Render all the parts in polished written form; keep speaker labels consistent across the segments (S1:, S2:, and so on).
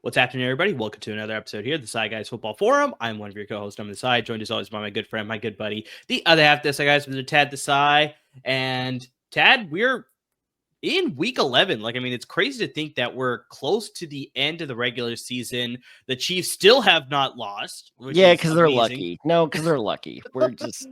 S1: What's happening, everybody? Welcome to another episode here, the Side Guys Football Forum. I'm one of your co-hosts on the side, joined as always by my good friend, my good buddy, the other half of the Side Guys, Mr. Tad the Side. And Tad, we're in week 11. It's crazy to think that we're close to the end of the regular season. The Chiefs still have not lost.
S2: Yeah, because they're lucky. No, because they're lucky. We're just...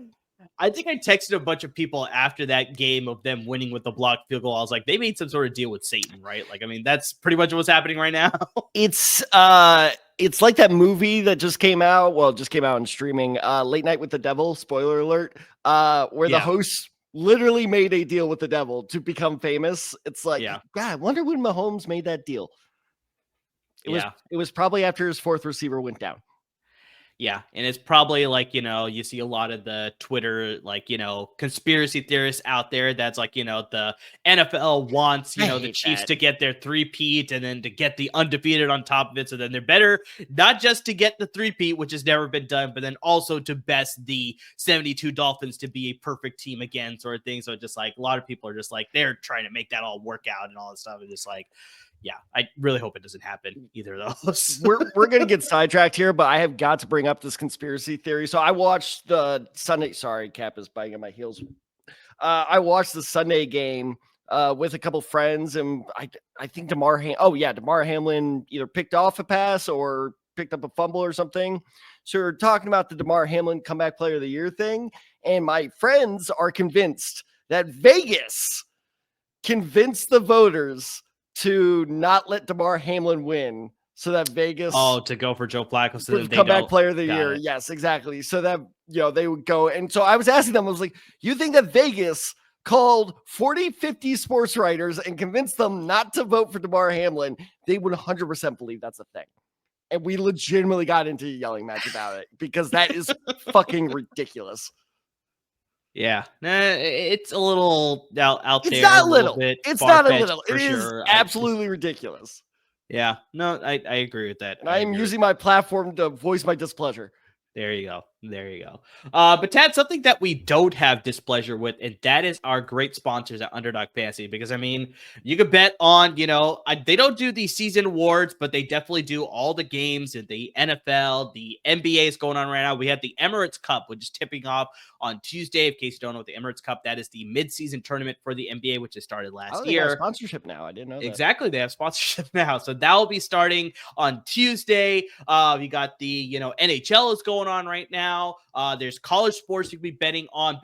S1: I think I texted a bunch of people after that game of them winning with the blocked field goal. I was like, they made some sort of deal with Satan, right? That's pretty much what's happening right now.
S2: It's like that movie that just came out. Well, it just came out in streaming. Late Night with the Devil. Spoiler alert. Where the host literally made a deal with the devil to become famous. It's like, God, I wonder when Mahomes made that deal. It was probably after his fourth receiver went down.
S1: Yeah, and it's probably you see a lot of the Twitter, conspiracy theorists out there that's the NFL wants, the Chiefs to get their three-peat and then to get the undefeated on top of it. So then they're better, not just to get the three-peat, which has never been done, but then also to best the 72 Dolphins to be a perfect team again, sort of thing. So just a lot of people are just they're trying to make that all work out and all this stuff. And just yeah, I really hope it doesn't happen, either of those.
S2: we're going to get sidetracked here, but I have got to bring up this conspiracy theory. So I watched the Sunday, sorry, Cap is biting on my heels. I watched the Sunday game with a couple friends, and I think Damar Hamlin either picked off a pass or picked up a fumble or something. So we're talking about the Damar Hamlin comeback player of the year thing, and my friends are convinced that Vegas convinced the voters to not let Damar Hamlin win, so that Vegas
S1: to go for Joe Flacco, so that they
S2: comeback player of the year. Yes, exactly. So that they would go. And so I was asking them, I was like, you think that Vegas called 40, 50 sports writers and convinced them not to vote for Damar Hamlin? They would 100% believe that's a thing. And we legitimately got into a yelling match about it because that is fucking ridiculous.
S1: Yeah, it's a little out there.
S2: It's not a little. It's not a little. It is absolutely ridiculous.
S1: Yeah, no, I agree with that.
S2: And I am using my platform to voice my displeasure.
S1: There you go. But Tad, something that we don't have displeasure with, and that is our great sponsors at Underdog Fantasy. Because you could bet on, they don't do the season awards, but they definitely do all the games in the NFL, the NBA is going on right now. We have the Emirates Cup, which is tipping off on Tuesday. In case you don't know what the Emirates Cup, that is the mid-season tournament for the NBA, which has started last year.
S2: They have sponsorship now. I didn't know that.
S1: Exactly, they have sponsorship now, so that will be starting on Tuesday. We got the NHL is going on right now. There's college sports you can be betting on.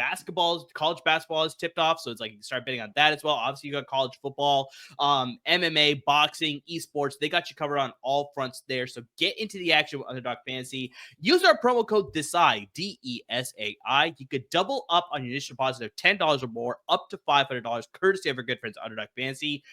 S1: College basketball is tipped off, so it's you can start betting on that as well. Obviously, you got college football, MMA, boxing, esports. They got you covered on all fronts there. So get into the action with Underdog Fantasy. Use our promo code DESAI, DESAI. You could double up on your initial deposit of $10 or more, up to $500, courtesy of our good friends at Underdog Fantasy.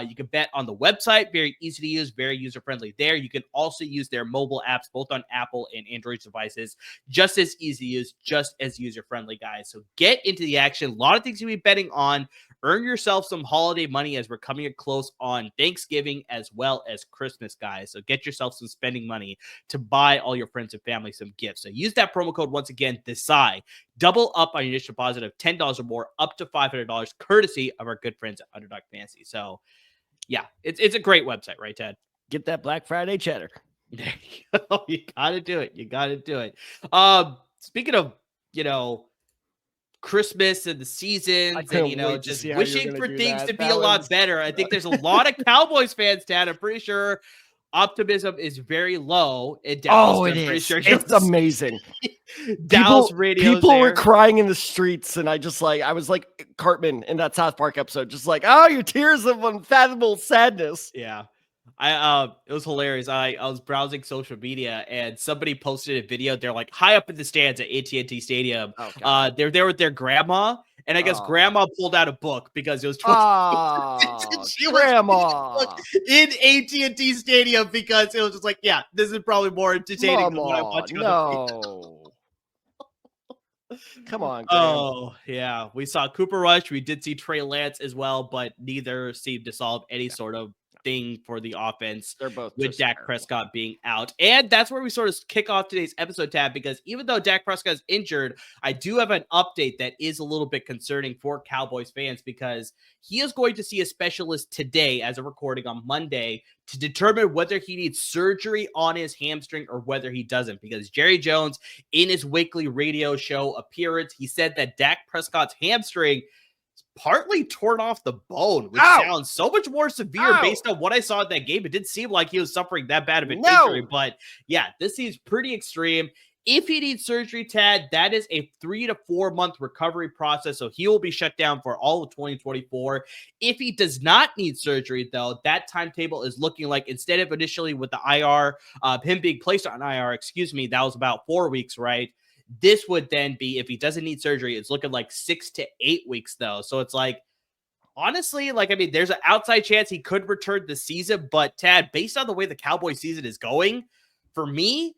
S1: You can bet on the website, very easy to use, very user-friendly there. You can also use their mobile apps, both on Apple and Android devices. Just as easy to use, just as user-friendly, guys. So get into the action. A lot of things you'll be betting on. Earn yourself some holiday money as we're coming close on Thanksgiving as well as Christmas, guys. So get yourself some spending money to buy all your friends and family some gifts. So use that promo code once again, DESAI. Double up on your initial deposit of $10 or more, up to $500, courtesy of our good friends at Underdog Fantasy. So, yeah, it's a great website, right, Ted?
S2: Get that Black Friday cheddar.
S1: There you go. You gotta do it. Speaking of, Christmas and the seasons and, just wishing for things to be a lot better. I think there's a lot of Cowboys fans, Dad. I'm pretty sure optimism is very low in Dallas.
S2: It is. Sure it's amazing.
S1: Dallas radio.
S2: People were crying in the streets, and I was like Cartman in that South Park episode, just your tears of unfathomable sadness.
S1: Yeah. It was hilarious. I was browsing social media and somebody posted a video. They're high up in the stands at AT&T Stadium.
S2: Oh,
S1: they're there with their grandma, And I guess grandma pulled out a book because it was
S2: 20.
S1: she
S2: Grandma
S1: was in AT&T Stadium because it was just like, yeah, this is probably more entertaining than what I watch.
S2: No. Come on, Graham.
S1: Oh, yeah. We saw Cooper Rush. We did see Trey Lance as well, but neither seemed to solve any sort of thing for the offense.
S2: They're both
S1: with
S2: just
S1: Dak
S2: terrible.
S1: Prescott being out. And that's where we sort of kick off today's episode, Tab, because even though Dak Prescott is injured, I do have an update that is a little bit concerning for Cowboys fans because he is going to see a specialist today as a recording on Monday to determine whether he needs surgery on his hamstring or whether he doesn't. Because Jerry Jones, in his weekly radio show appearance, he said that Dak Prescott's hamstring partly torn off the bone, which sounds so much more severe based on what I saw in that game. It didn't seem like he was suffering that bad of an injury, but yeah, this seems pretty extreme. If he needs surgery, Tad, that is a 3 to 4 month recovery process, so he will be shut down for all of 2024. If he does not need surgery, though, that timetable is looking like instead of initially with the IR, him being placed on IR, that was about 4 weeks, right? This would then be, if he doesn't need surgery, it's looking like 6 to 8 weeks, though. So it's like, honestly, like, I mean, there's an outside chance he could return this season, but Tad, based on the way the Cowboys season is going, for me,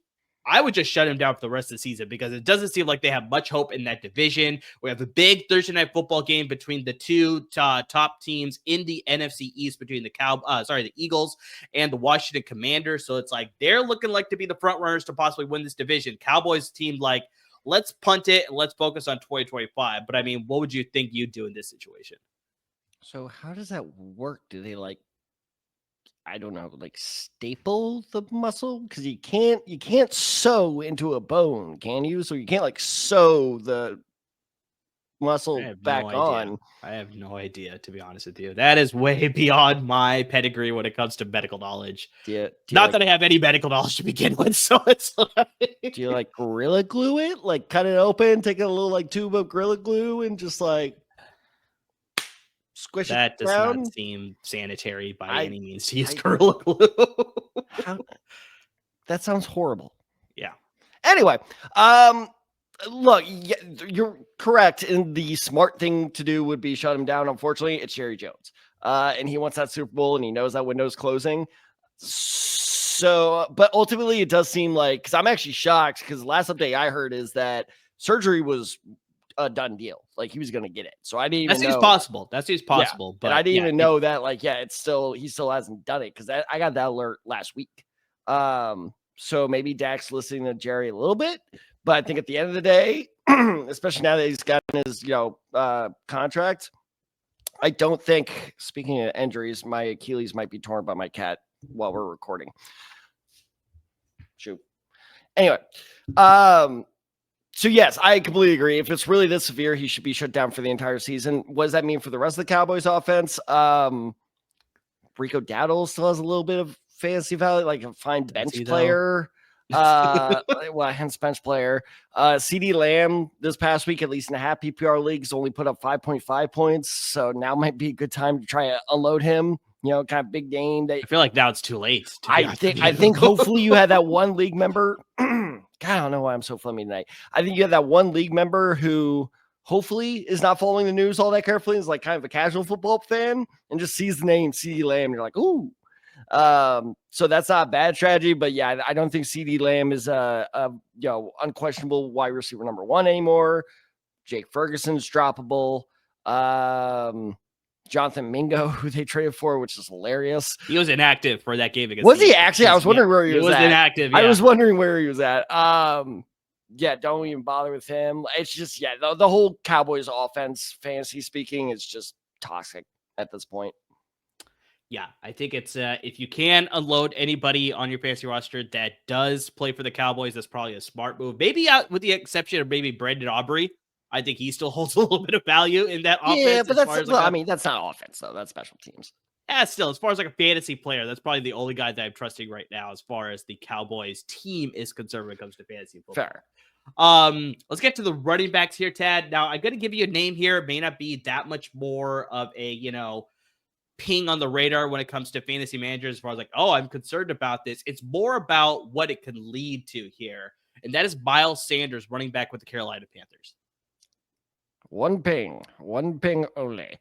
S1: I would just shut him down for the rest of the season because it doesn't seem like they have much hope in that division. We have a big Thursday night football game between the two top teams in the NFC East between the Eagles and the Washington Commanders. So it's like they're looking like to be the front runners to possibly win this division. Cowboys team like, let's punt it and let's focus on 2025. But I mean, what would you think you'd do in this situation?
S2: So how does that work? Do they I don't know, staple the muscle? Because you can't sew into a bone, can you? So you can't sew the muscle back on.
S1: I have no idea, to be honest with you. That is way beyond my pedigree when it comes to medical knowledge. Not that I have any medical knowledge to begin with, so it's
S2: do you Gorilla Glue it? Cut it open, take a little tube of Gorilla Glue and just squish
S1: that
S2: it
S1: does
S2: down?
S1: Not seem sanitary by any means to use Gorilla Glue.
S2: That sounds horrible.
S1: Yeah.
S2: Anyway, look, you're correct. And the smart thing to do would be shut him down. Unfortunately, it's Jerry Jones. And he wants that Super Bowl and he knows that window's closing. So, but ultimately it does seem like, because I'm actually shocked because the last update I heard is that surgery was a done deal. He was going to get it. So I didn't even know.
S1: That seems possible. But
S2: I didn't even know that, he still hasn't done it because I got that alert last week. So maybe Dak's listening to Jerry a little bit, but I think at the end of the day, especially now that he's gotten his, contract, I don't think, speaking of injuries, my Achilles might be torn by my cat while we're recording. Shoot. Anyway, so yes, I completely agree. If it's really this severe, he should be shut down for the entire season. What does that mean for the rest of the Cowboys offense? Rico Dowdle still has a little bit of fantasy value, a fine bench player. Hence bench player. CD Lamb this past week, at least in a half PPR leagues, only put up 5.5 points. So now might be a good time to try to unload him. Kind of big game. I
S1: feel like now it's too late.
S2: I think hopefully you had that one league member. God, I don't know why I'm so flummy tonight. I think you had that one league member who hopefully is not following the news all that carefully. Is kind of a casual football fan and just sees the name CD Lamb. And you're like, ooh. So that's not a bad strategy, but yeah, I don't think CD Lamb is a unquestionable wide receiver number one anymore. Jake Ferguson's droppable. Jonathan Mingo, who they traded for, which is hilarious.
S1: He was inactive for that game.
S2: Was he actually? I was wondering where he was at.
S1: Inactive. Yeah.
S2: I was wondering where he was at. Yeah, don't even bother with him. It's just, the whole Cowboys offense, fantasy speaking, is just toxic at this point.
S1: Yeah, I think it's if you can unload anybody on your fantasy roster that does play for the Cowboys, that's probably a smart move. Maybe with the exception of maybe Brandon Aubrey. I think he still holds a little bit of value in that offense.
S2: Yeah, but that's not offense, though. That's special teams.
S1: Yeah, still, as far as a fantasy player, that's probably the only guy that I'm trusting right now as far as the Cowboys team is concerned when it comes to fantasy football.
S2: Fair.
S1: Let's get to the running backs here, Tad. Now, I'm going to give you a name here. It may not be that much more of a, ping on the radar when it comes to fantasy managers as far as I'm concerned about this. It's more about what it can lead to here. And that is Miles Sanders, running back with the Carolina Panthers.
S2: One ping only.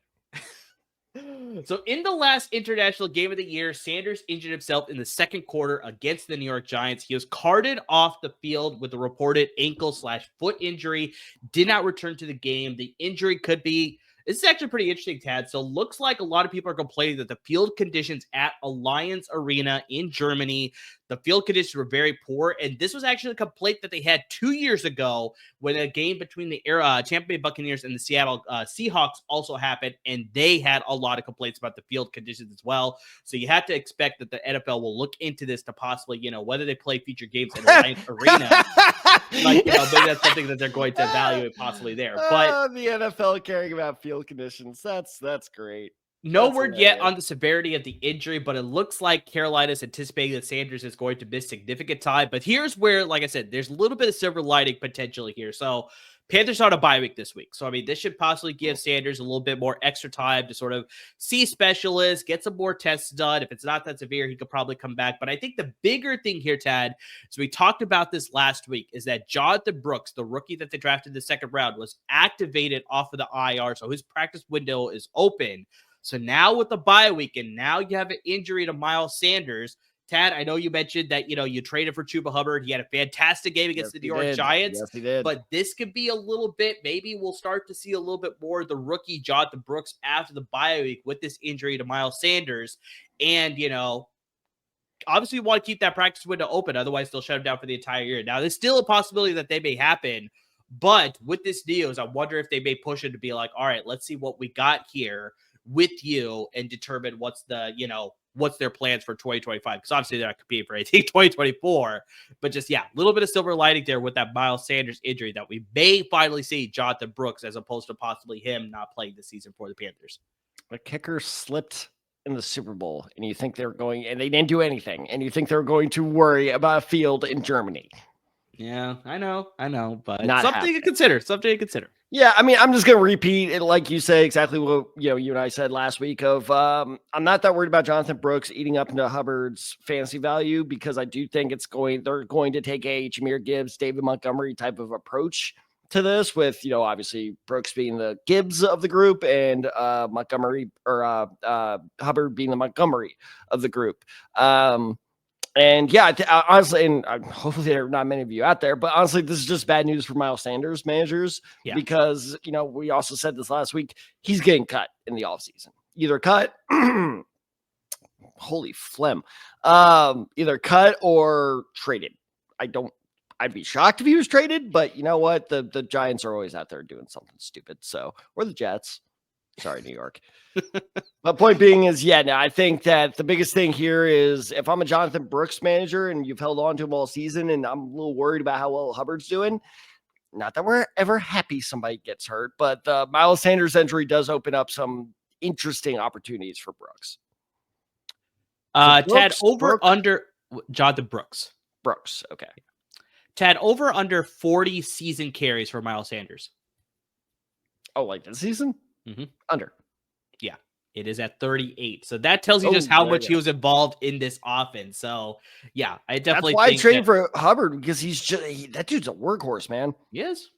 S1: So in the last international game of the year, Sanders injured himself in the second quarter against the New York Giants. He was carted off the field with a reported ankle/foot injury, did not return to the game. The injury could be, this is actually pretty interesting, Tad. So looks like a lot of people are complaining that the field conditions at Allianz Arena in Germany, the field conditions were very poor. And this was actually a complaint that they had 2 years ago when a game between the Tampa Bay Buccaneers and the Seattle Seahawks also happened, and they had a lot of complaints about the field conditions as well. So you have to expect that the NFL will look into this to possibly, whether they play future games in Allianz Arena. Maybe that's something that they're going to evaluate possibly there. But
S2: the NFL caring about field conditions, that's great.
S1: No word yet on the severity of the injury, but it looks like Carolina's anticipating that Sanders is going to miss significant time. But here's where, like I said, there's a little bit of silver lining potentially here. So Panthers on a bye week this week. So, I mean, this should possibly give Sanders a little bit more extra time to sort of see specialists, get some more tests done. If it's not that severe, he could probably come back. But I think the bigger thing here, Tad, so we talked about this last week, is that Jonathan Brooks, the rookie that they drafted in the second round, was activated off of the IR. So his practice window is open. So now with the bye week, and now you have an injury to Miles Sanders. Tad, I know you mentioned that, you traded for Chuba Hubbard. He had a fantastic game against the New York Giants.
S2: Yes, he did.
S1: But this could be a little bit, maybe we'll start to see a little bit more of the rookie Jonathan Brooks after the bye week with this injury to Miles Sanders. And, obviously you want to keep that practice window open. Otherwise, they'll shut him down for the entire year. Now, there's still a possibility that they may happen. But with this news, I wonder if they may push it to be like, all right, let's see what we got here with you and determine what's their plans for 2025. Because obviously they're not competing for anything 2024. But just, a little bit of silver lining there with that Miles Sanders injury that we may finally see Jonathan Brooks as opposed to possibly him not playing this season for the Panthers.
S2: The kicker slipped in the Super Bowl, and you think they're going, and they didn't do anything, and you think they're going to worry about a field in Germany.
S1: Yeah, I know, but
S2: Not
S1: something to consider.
S2: Yeah, I mean, I'm just going to repeat it, like you say, exactly what you and I said last week of I'm not that worried about Jonathan Brooks eating up into Hubbard's fantasy value, because I do think they're going to take a Jahmyr Gibbs, David Montgomery type of approach to this, with, obviously Brooks being the Gibbs of the group and Montgomery or Hubbard being the Montgomery of the group. And honestly, and hopefully there are not many of you out there, but honestly, this is just bad news for Miles Sanders managers, because, we also said this last week, he's getting cut in the offseason. Either cut, holy phlegm, either cut or traded. I'd be shocked if he was traded, but you know what? The Giants are always out there doing something stupid. So, or the Jets. Sorry, New York. My point being is, I think that the biggest thing here is, if I'm a Jonathan Brooks manager and you've held on to him all season, and I'm a little worried about how well Hubbard's doing, not that we're ever happy somebody gets hurt, but the Miles Sanders injury does open up some interesting opportunities for Brooks.
S1: Tad, under Jonathan Brooks.
S2: Brooks, okay.
S1: Tad, over under 40 season carries for Miles Sanders.
S2: Oh, like this season?
S1: Mm-hmm.
S2: Under.
S1: Yeah, it is at 38. So that tells you just how much he was involved in this offense. So, I definitely
S2: think I traded for Hubbard, because that dude's a workhorse, man.
S1: He is.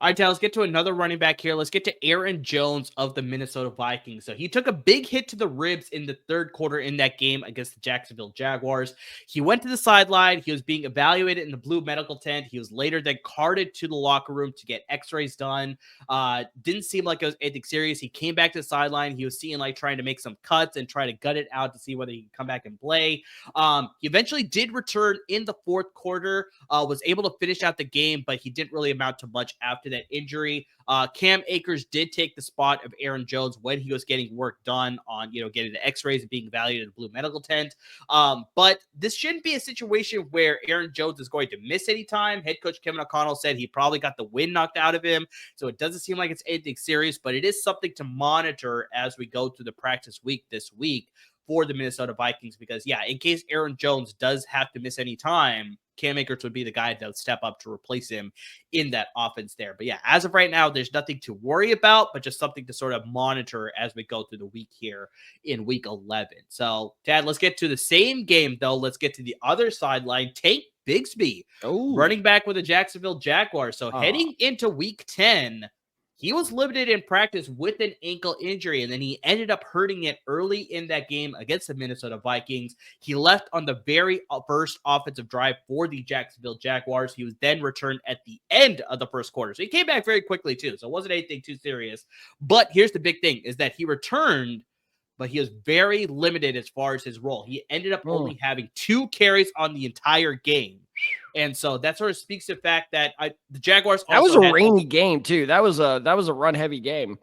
S1: All right, Tal, let's get to another running back here. Let's get to Aaron Jones of the Minnesota Vikings. So he took a big hit to the ribs in the third quarter in that game against the Jacksonville Jaguars. He went to the sideline. He was being evaluated in the blue medical tent. He was later then carted to the locker room to get x-rays done. Didn't seem like it was anything serious. He came back to the sideline. He was seeing like trying to make some cuts and try to gut it out to see whether he could come back and play. He eventually did return in the fourth quarter, was able to finish out the game, but he didn't really amount to much after that injury. Cam Akers did take the spot of Aaron Jones when he was getting work done on, getting the x-rays and being evaluated in the blue medical tent. But this shouldn't be a situation where Aaron Jones is going to miss any time. Head coach Kevin O'Connell said he probably got the wind knocked out of him. So it doesn't seem like it's anything serious, but it is something to monitor as we go through the practice week this week for the Minnesota Vikings, because in case Aaron Jones does have to miss any time, Cam Akers would be the guy that would step up to replace him in that offense there. But as of right now, there's nothing to worry about, but just something to sort of monitor as we go through the week here in week 11. So, Tad, let's get to the same game, though. Let's get to the other sideline. Tank Bigsby, running back with the Jacksonville Jaguars. So heading into week 10, he was limited in practice with an ankle injury, and then he ended up hurting it early in that game against the Minnesota Vikings. He left on the very first offensive drive for the Jacksonville Jaguars. He was then returned at the end of the first quarter. So he came back very quickly too. So it wasn't anything too serious. But here's the big thing is that he returned, but he was very limited as far as his role. He ended up only having 2 carries on the entire game. And so that sort of speaks to the fact that the Jaguars also
S2: that was a rainy game too. That was a run heavy game.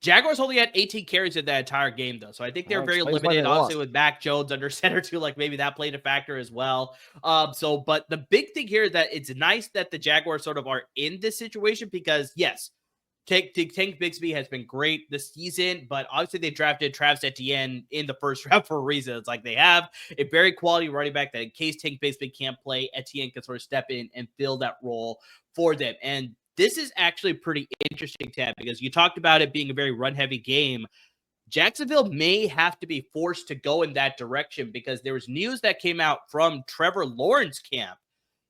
S1: Jaguars only had 18 carries in that entire game, though. So I think they're very limited, obviously, with Mac Jones under center, too. Like, maybe that played a factor as well. But the big thing here is that it's nice that the Jaguars sort of are in this situation because, yes, Tank Bigsby has been great this season, but obviously they drafted Travis Etienne in the first round for a reason. It's like they have a very quality running back that in case Tank Bigsby can't play, Etienne can sort of step in and fill that role for them. And this is actually pretty interesting, Tab, because you talked about it being a very run-heavy game. Jacksonville may have to be forced to go in that direction because there was news that came out from Trevor Lawrence camp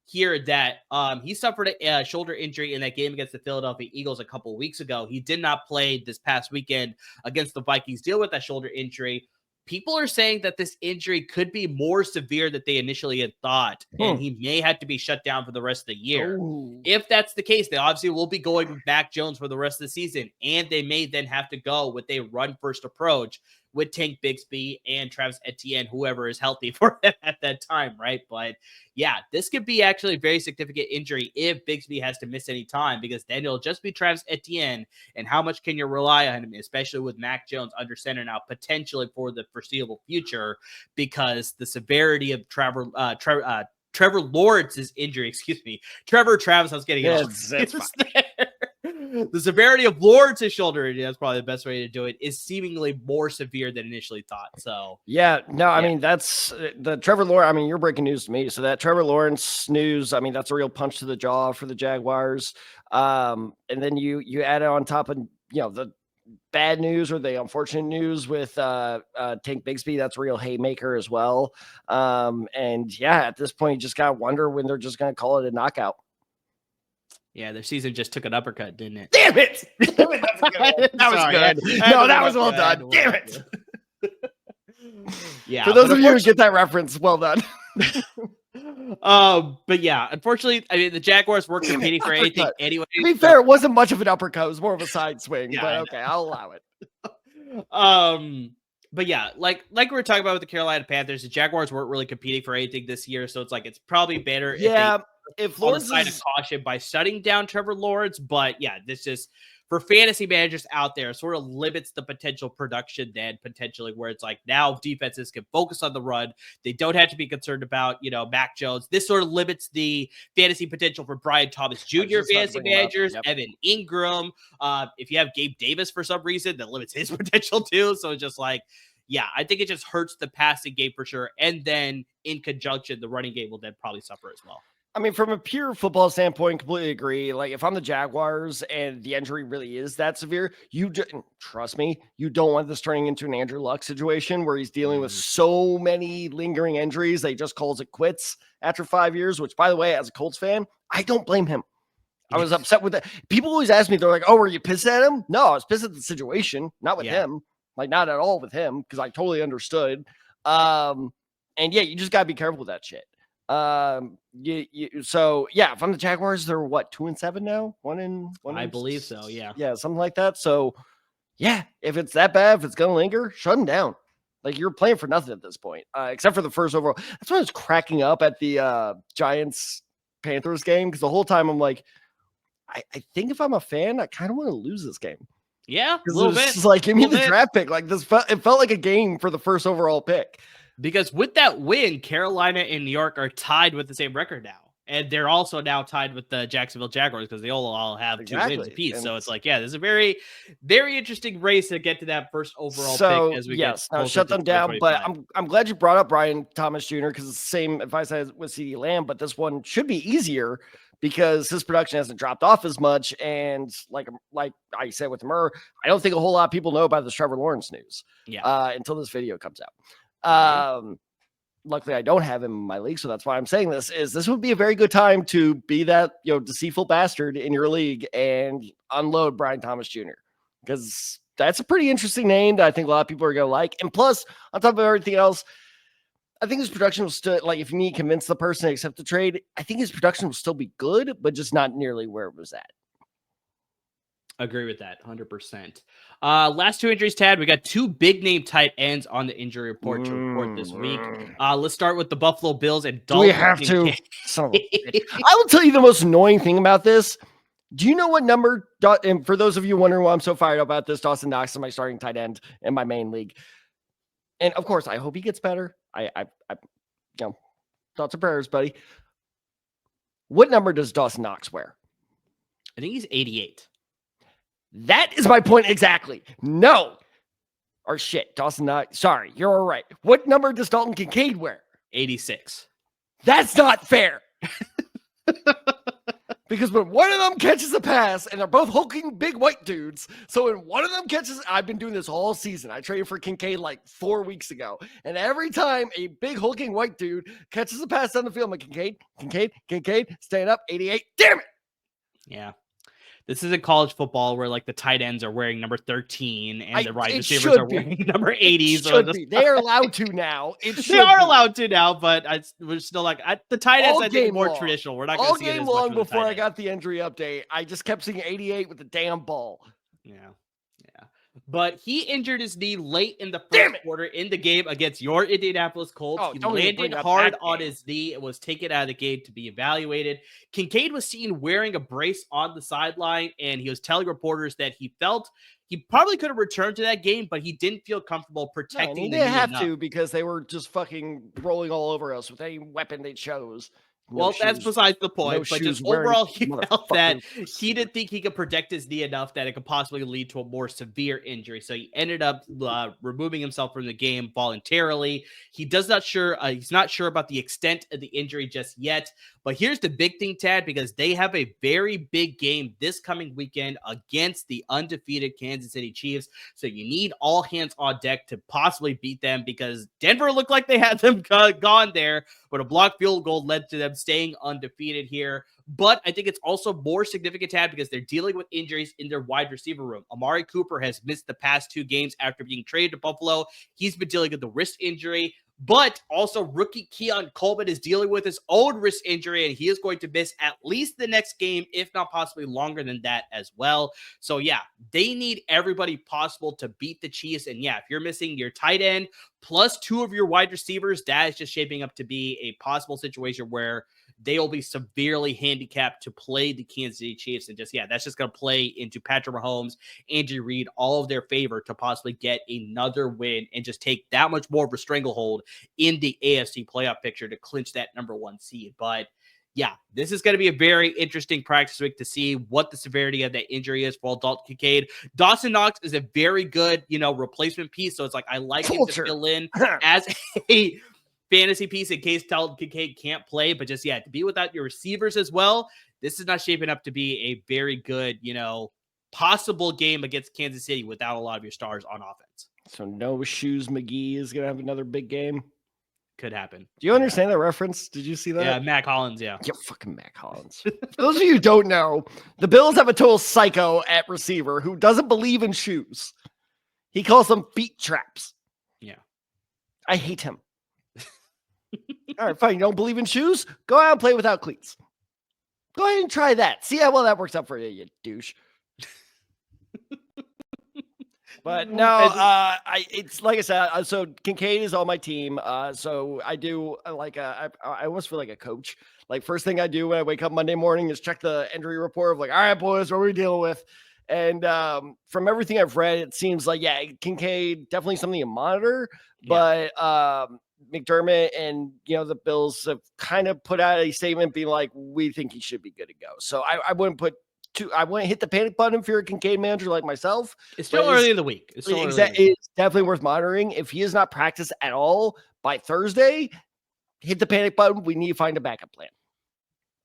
S1: here that he suffered a shoulder injury in that game against the Philadelphia Eagles a couple of weeks ago. He did not play this past weekend against the Vikings, deal with that shoulder injury. People are saying that this injury could be more severe than they initially had thought, and he may have to be shut down for the rest of the year. If that's the case, they obviously will be going with Mac Jones for the rest of the season, and they may then have to go with a run-first approach with Tank Bigsby and Travis Etienne, whoever is healthy for them at that time, right? But yeah, this could be actually a very significant injury if Bigsby has to miss any time, because then it'll just be Travis Etienne, and how much can you rely on him, especially with Mac Jones under center now, potentially for the foreseeable future, because the severity of Trevor Lawrence's injury, Trevor Travis, I was getting it. The severity of Lawrence's shoulder, that's probably the best way to do it, is seemingly more severe than initially thought. So
S2: I mean, that's the Trevor Lawrence. I mean, you're breaking news to me. So that Trevor Lawrence news, I mean, that's a real punch to the jaw for the Jaguars. And then you add it on top of, the bad news or the unfortunate news with Tank Bigsby. That's a real haymaker as well. And yeah, at this point, you just got to wonder when they're just going to call it a knockout.
S1: Yeah, their season just took an uppercut, didn't it?
S2: Damn it! That's a good one. That was good. No, that was well done. Damn it!
S1: Yeah.
S2: For those of you who get that reference, well done.
S1: But yeah, unfortunately, I mean, the Jaguars weren't competing for anything anyway.
S2: To be fair, it wasn't much of an uppercut. It was more of a side swing. Yeah, but okay, I'll allow
S1: it. But yeah, like we were talking about with the Carolina Panthers, the Jaguars weren't really competing for anything this year, so it's like it's probably better if Lawrence on the side of caution by shutting down Trevor Lawrence. But yeah, this just for fantasy managers out there sort of limits the potential production then potentially, where it's like now defenses can focus on the run. They don't have to be concerned about, Mac Jones. This sort of limits the fantasy potential for Brian Thomas Jr. fantasy managers, Evan Ingram. If you have Gabe Davis for some reason, that limits his potential too. So it's just like, yeah, I think it just hurts the passing game for sure. And then in conjunction, the running game will then probably suffer as well.
S2: I mean, from a pure football standpoint, completely agree. Like, if I'm the Jaguars and the injury really is that severe, trust me, you don't want this turning into an Andrew Luck situation where he's dealing with so many lingering injuries that he just calls it quits after 5 years, which, by the way, as a Colts fan, I don't blame him. I was upset with that. People always ask me, they're like, oh, were you pissed at him? No, I was pissed at the situation, not with him. Like, not at all with him, because I totally understood. And yeah, you just got to be careful with that shit. So yeah, if I'm the Jaguars, they're what, 2-7 now? 1-1.
S1: I believe so. Yeah,
S2: something like that. So yeah, if it's that bad, if it's gonna linger, shut them down. Like, you're playing for nothing at this point, except for the first overall. That's why I was cracking up at the Giants Panthers game, because the whole time I'm like, I think if I'm a fan, I kind of want to lose this game.
S1: Yeah, a little bit.
S2: It's like, give me the draft pick. Like, it felt like a game for the first overall pick.
S1: Because with that win, Carolina and New York are tied with the same record now. And they're also now tied with the Jacksonville Jaguars because they all have 2 wins apiece. And so it's like, yeah, there's a very, very interesting race to get to that first overall pick as we get
S2: shut them down. But I'm glad you brought up Brian Thomas Jr. because it's the same advice I had with CeeDee Lamb, but this one should be easier because his production hasn't dropped off as much. And like I said with Murr, I don't think a whole lot of people know about this Trevor Lawrence news until this video comes out. luckily I don't have him in my league, so that's why I'm saying this would be a very good time to be that, deceitful bastard in your league and unload Brian Thomas Jr. because that's a pretty interesting name that I think a lot of people are going to like. And plus, on top of everything else, I think his production will still, like, if you need to convince the person to accept the trade, I think his production will still be good, but just not nearly where it was at.
S1: Agree with that 100%. Last 2 injuries, Tad. We got 2 big name tight ends on the injury report to report this week. Let's start with the Buffalo Bills and Dalton.
S2: Do we have to? Son of a bitch. I will tell you the most annoying thing about this. Do you know what number? And for those of you wondering why I'm so fired up about this, Dawson Knox is my starting tight end in my main league. And of course, I hope he gets better. I thoughts and prayers, buddy. What number does Dawson Knox wear?
S1: I think he's 88.
S2: That is my point exactly. No. Or shit, Dawson Knox. Sorry, you're all right. What number does Dalton Kincaid wear?
S1: 86.
S2: That's not fair. Because when one of them catches a pass, and they're both hulking big white dudes, so when one of them catches, I've been doing this all season. I traded for Kincaid like 4 weeks ago. And every time a big hulking white dude catches a pass down the field, I'm like, Kincaid, stand up, 88. Damn it.
S1: Yeah. This isn't college football where like the tight ends are wearing number 13 and the wide receivers are wearing number 80.
S2: They are allowed to now.
S1: They are allowed to now, but we're still like the tight ends. I think more traditional. We're not going to see it as much. All game long
S2: before I got the injury update, I just kept seeing 88 with the damn ball.
S1: Yeah. But he injured his knee late in the first quarter in the game against your Indianapolis Colts. He landed hard on his knee and was taken out of the game to be evaluated. Kincaid was seen wearing a brace on the sideline, and he was telling reporters that he felt he probably could have returned to that game, but he didn't feel comfortable protecting the knee
S2: enough. They have to because they were just fucking rolling all over us with any weapon they chose.
S1: That's besides the point, but just overall, he felt that he didn't think he could protect his knee enough that it could possibly lead to a more severe injury. So he ended up removing himself from the game voluntarily. He's not sure about the extent of the injury just yet. But here's the big thing, Tad, because they have a very big game this coming weekend against the undefeated Kansas City Chiefs. So you need all hands on deck to possibly beat them because Denver looked like they had them gone there, but a blocked field goal led to them staying undefeated here. But I think it's also more significant, Tad, because they're dealing with injuries in their wide receiver room. Amari Cooper has missed the past 2 games after being traded to Buffalo. He's been dealing with the wrist injury. But also rookie Keon Coleman is dealing with his own wrist injury, and he is going to miss at least the next game, if not possibly longer than that as well. So, yeah, they need everybody possible to beat the Chiefs. And, yeah, if you're missing your tight end plus 2 of your wide receivers, that is just shaping up to be a possible situation where they will be severely handicapped to play the Kansas City Chiefs. And that's just going to play into Patrick Mahomes, Andy Reid, all of their favor to possibly get another win and just take that much more of a stranglehold in the AFC playoff picture to clinch that number 1 seed. But yeah, this is going to be a very interesting practice week to see what the severity of that injury is for Dalton Kincaid. Dawson Knox is a very good, replacement piece. So it's like, I like him to fill in as a fantasy piece in case Dalton Kincaid can't play, but just, to be without your receivers as well, this is not shaping up to be a very good, possible game against Kansas City without a lot of your stars on offense.
S2: So no Shoes McGee is going to have another big game.
S1: Could happen.
S2: Do you understand that reference? Did you see that?
S1: Yeah, Mac Hollins, yeah.
S2: Yeah, fucking Mac Hollins. For those of you who don't know, the Bills have a total psycho at receiver who doesn't believe in shoes. He calls them feet traps.
S1: Yeah.
S2: I hate him. All right, fine. You don't believe in shoes? Go out and play without cleats. Go ahead and try that. See how well that works out for you, you douche. But no, it's like I said. So Kincaid is on my team. So I do I almost feel like a coach. Like first thing I do when I wake up Monday morning is check the injury report of like, all right, boys, what are we dealing with? And from everything I've read, it seems like Kincaid definitely something to monitor. But McDermott and the Bills have kind of put out a statement being like, we think he should be good to go. So I wouldn't hit the panic button if you're a Kincaid manager like myself.
S1: It's still early in the week.
S2: It's definitely worth monitoring. If he has not practiced at all by Thursday, hit the panic button. We need to find a backup plan.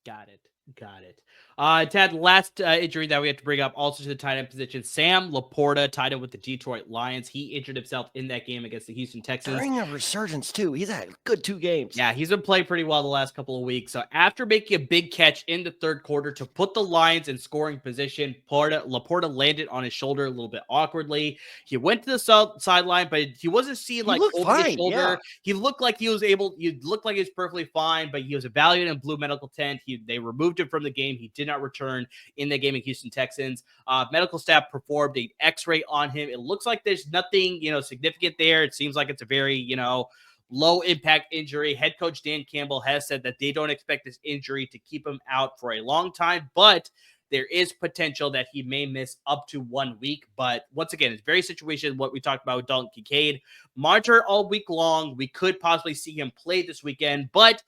S1: Got it. Tad, last injury that we have to bring up, also to the tight end position, Sam LaPorta, tight end with the Detroit Lions. He injured himself in that game against the Houston Texans.
S2: During a resurgence, too. He's had a good 2 games.
S1: Yeah, he's been playing pretty well the last couple of weeks. So after making a big catch in the third quarter to put the Lions in scoring position, LaPorta landed on his shoulder a little bit awkwardly. He went to the sideline, but he wasn't seen like over his shoulder. Yeah. He looked like he was perfectly fine, but he was evaluated in blue medical tent. They removed him from the game. He did not return in the game in Houston Texans. Medical staff performed an x-ray on him. It looks like there's nothing, significant there. It seems like it's a very, low impact injury. Head coach Dan Campbell has said that they don't expect this injury to keep him out for a long time, but there is potential that he may miss up to 1 week. But once again, it's very situational. What we talked about with Dalton Kincaid. Monitor all week long. We could possibly see him play this weekend, but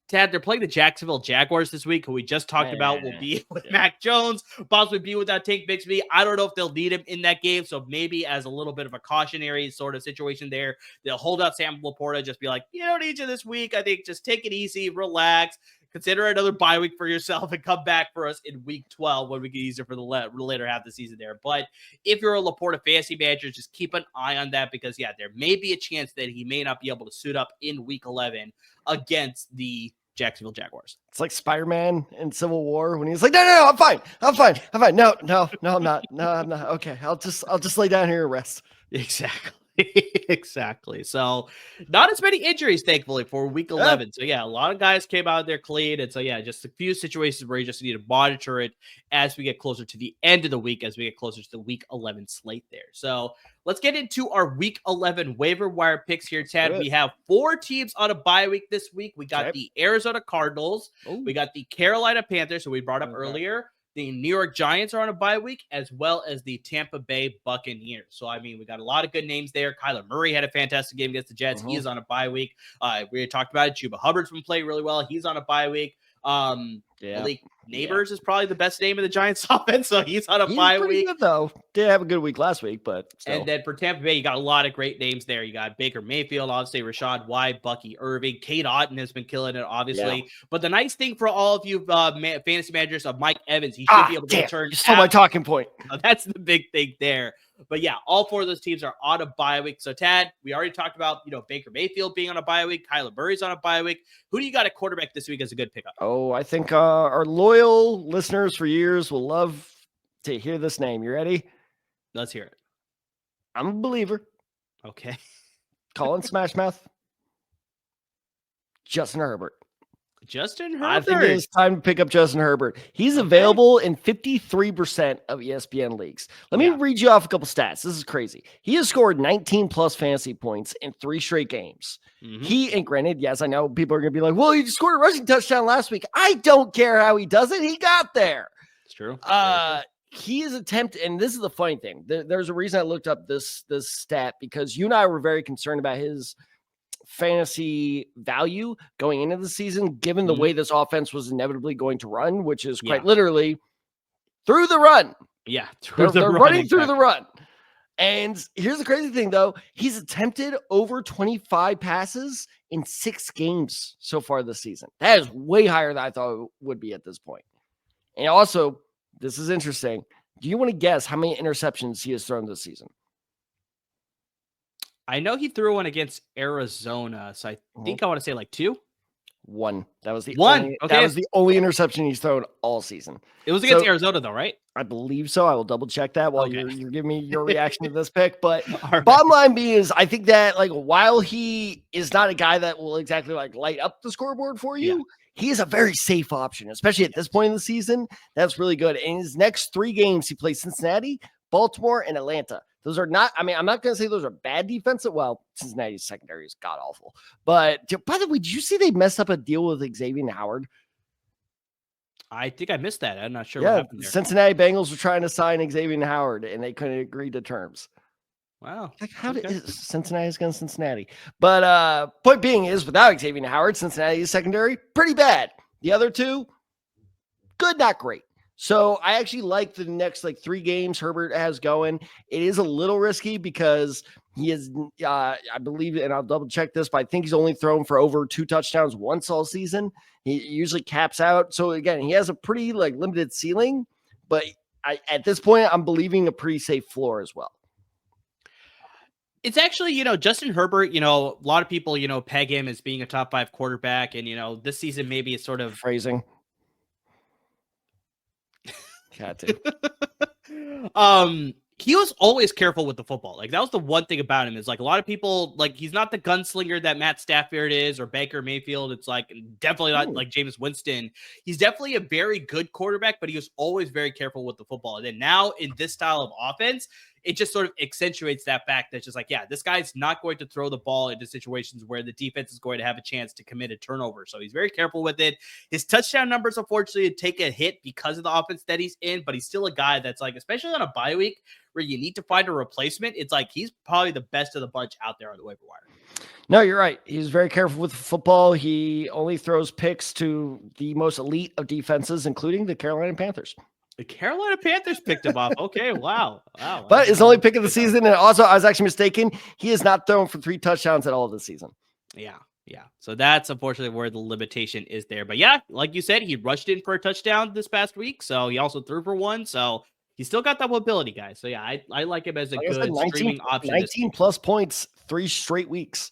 S1: Tad, they're playing the Jacksonville Jaguars this week, who we just talked about will be with Mac Jones, possibly be without Tank Bixby. I don't know if they'll need him in that game, so maybe as a little bit of a cautionary sort of situation there, they'll hold out Sam LaPorta, just be like, you don't need you this week. I think just take it easy, relax, consider another bye week for yourself, and come back for us in week 12 when we get easier for the later half of the season there. But if you're a LaPorta fantasy manager, just keep an eye on that because, yeah, there may be a chance that he may not be able to suit up in week 11 against the Jacksonville Jaguars.
S2: It's like Spider-Man in Civil War when he's like, no, I'm fine. No, I'm not. No, I'm not. Okay, I'll just lay down here and rest.
S1: Exactly. So not as many injuries, thankfully, for week 11. So yeah, a lot of guys came out there clean. And so yeah, just a few situations where you just need to monitor it as we get closer to the end of the week, as we get closer to the week 11 slate there. So let's get into our week 11 waiver wire picks here, Tad. We have 4 teams on a bye week this week. We got the Arizona Cardinals. Ooh. We got the Carolina Panthers, who we brought up earlier. The New York Giants are on a bye week, as well as the Tampa Bay Buccaneers. So, I mean, we got a lot of good names there. Kyler Murray had a fantastic game against the Jets. He is on a bye week. We had talked about it. Chuba Hubbard's been playing really well. He's on a bye week. Malik Neighbors is probably the best name in the Giants offense, so he's on a bye week.
S2: Good, though. Did have a good week last week, but still.
S1: And then for Tampa Bay, you got a lot of great names there. You got Baker Mayfield, obviously Rashad White, Bucky Irving, Kate Otten has been killing it, obviously. Yeah. But the nice thing for all of you fantasy managers of Mike Evans, he should be able to return.
S2: You stole my talking point.
S1: That's the big thing there. But yeah, all 4 of those teams are on a bye week. So Tad, we already talked about, Baker Mayfield being on a bye week. Kyler Murray's on a bye week. Who do you got at quarterback this week as a good pickup?
S2: Oh, I think our loyal listeners for years will love to hear this name. You ready?
S1: Let's hear it.
S2: I'm a believer.
S1: Okay.
S2: Colin Smashmouth. Justin Herbert.
S1: Justin Herbert.
S2: I think it's time to pick up Justin Herbert. He's available in 53% of ESPN leagues. Let me read you off a couple stats. This is crazy. He has scored 19 plus fantasy points in 3 straight games. And granted, yes, I know people are going to be like, well, he just scored a rushing touchdown last week. I don't care how he does it. He got there.
S1: It's true.
S2: He is attempted, and this is the funny thing. There's a reason I looked up this stat because you and I were very concerned about his fantasy value going into the season, given the way this offense was inevitably going to run, which is quite literally through the run.
S1: Yeah,
S2: they're running through the run. And here's the crazy thing, though. He's attempted over 25 passes in 6 games so far this season. That is way higher than I thought it would be at this point. And also, this is interesting. Do you want to guess how many interceptions he has thrown this season?
S1: I know he threw one against Arizona, so I think I want to say like 2.
S2: 1. That was the
S1: one.
S2: That was the only interception he's thrown all season.
S1: It was against Arizona, though, right?
S2: I believe so. I will double check that while you're giving me your reaction to this pick. But bottom line being is, I think that while he is not a guy that will exactly light up the scoreboard for you, he is a very safe option, especially at this point in the season. That's really good. In his next 3 games, he plays Cincinnati, Baltimore, and Atlanta. Those are not, I'm not going to say those are bad defensive. Well, Cincinnati's secondary is god awful. But by the way, did you see they messed up a deal with Xavier Howard?
S1: I think I missed that. I'm not sure what happened there.
S2: Cincinnati Bengals were trying to sign Xavier Howard, and they couldn't agree to terms.
S1: Wow.
S2: How did Cincinnati's against Cincinnati? But point being is, without Xavier Howard, Cincinnati's secondary, pretty bad. The other 2, good, not great. So I actually like the next like 3 games Herbert has going. It is a little risky because he is, I believe, and I'll double check this, but I think he's only thrown for over 2 touchdowns once all season. He usually caps out. So again, he has a pretty like limited ceiling, but at this point, I'm believing a pretty safe floor as well.
S1: It's actually, Justin Herbert, a lot of people, peg him as being a top 5 quarterback. And, this season maybe it's sort of
S2: phrasing.
S1: He was always careful with the football. Like, that was the one thing about him is like a lot of people, like, he's not the gunslinger that Matt Stafford is or Baker Mayfield. It's like definitely not like Jameis Winston. He's definitely a very good quarterback, but he was always very careful with the football. And then now in this style of offense, it just sort of accentuates that fact that just like, yeah, this guy's not going to throw the ball into situations where the defense is going to have a chance to commit a turnover. So he's very careful with it. His touchdown numbers, unfortunately, take a hit because of the offense that he's in, but he's still a guy that's like, especially on a bye week where you need to find a replacement, it's like he's probably the best of the bunch out there on the waiver wire.
S2: No, you're right. He's very careful with football. He only throws picks to the most elite of defenses, including the Carolina Panthers.
S1: The Carolina Panthers picked him up. Okay, wow.
S2: But his only pick of the season, and also I was actually mistaken. He has not thrown for 3 touchdowns at all this season.
S1: Yeah. So that's unfortunately where the limitation is there. But yeah, like you said, he rushed in for a touchdown this past week. So he also threw for one. So he's still got that mobility, guys. So yeah, I like him as a good streaming option.
S2: 19 plus points, 3 straight weeks.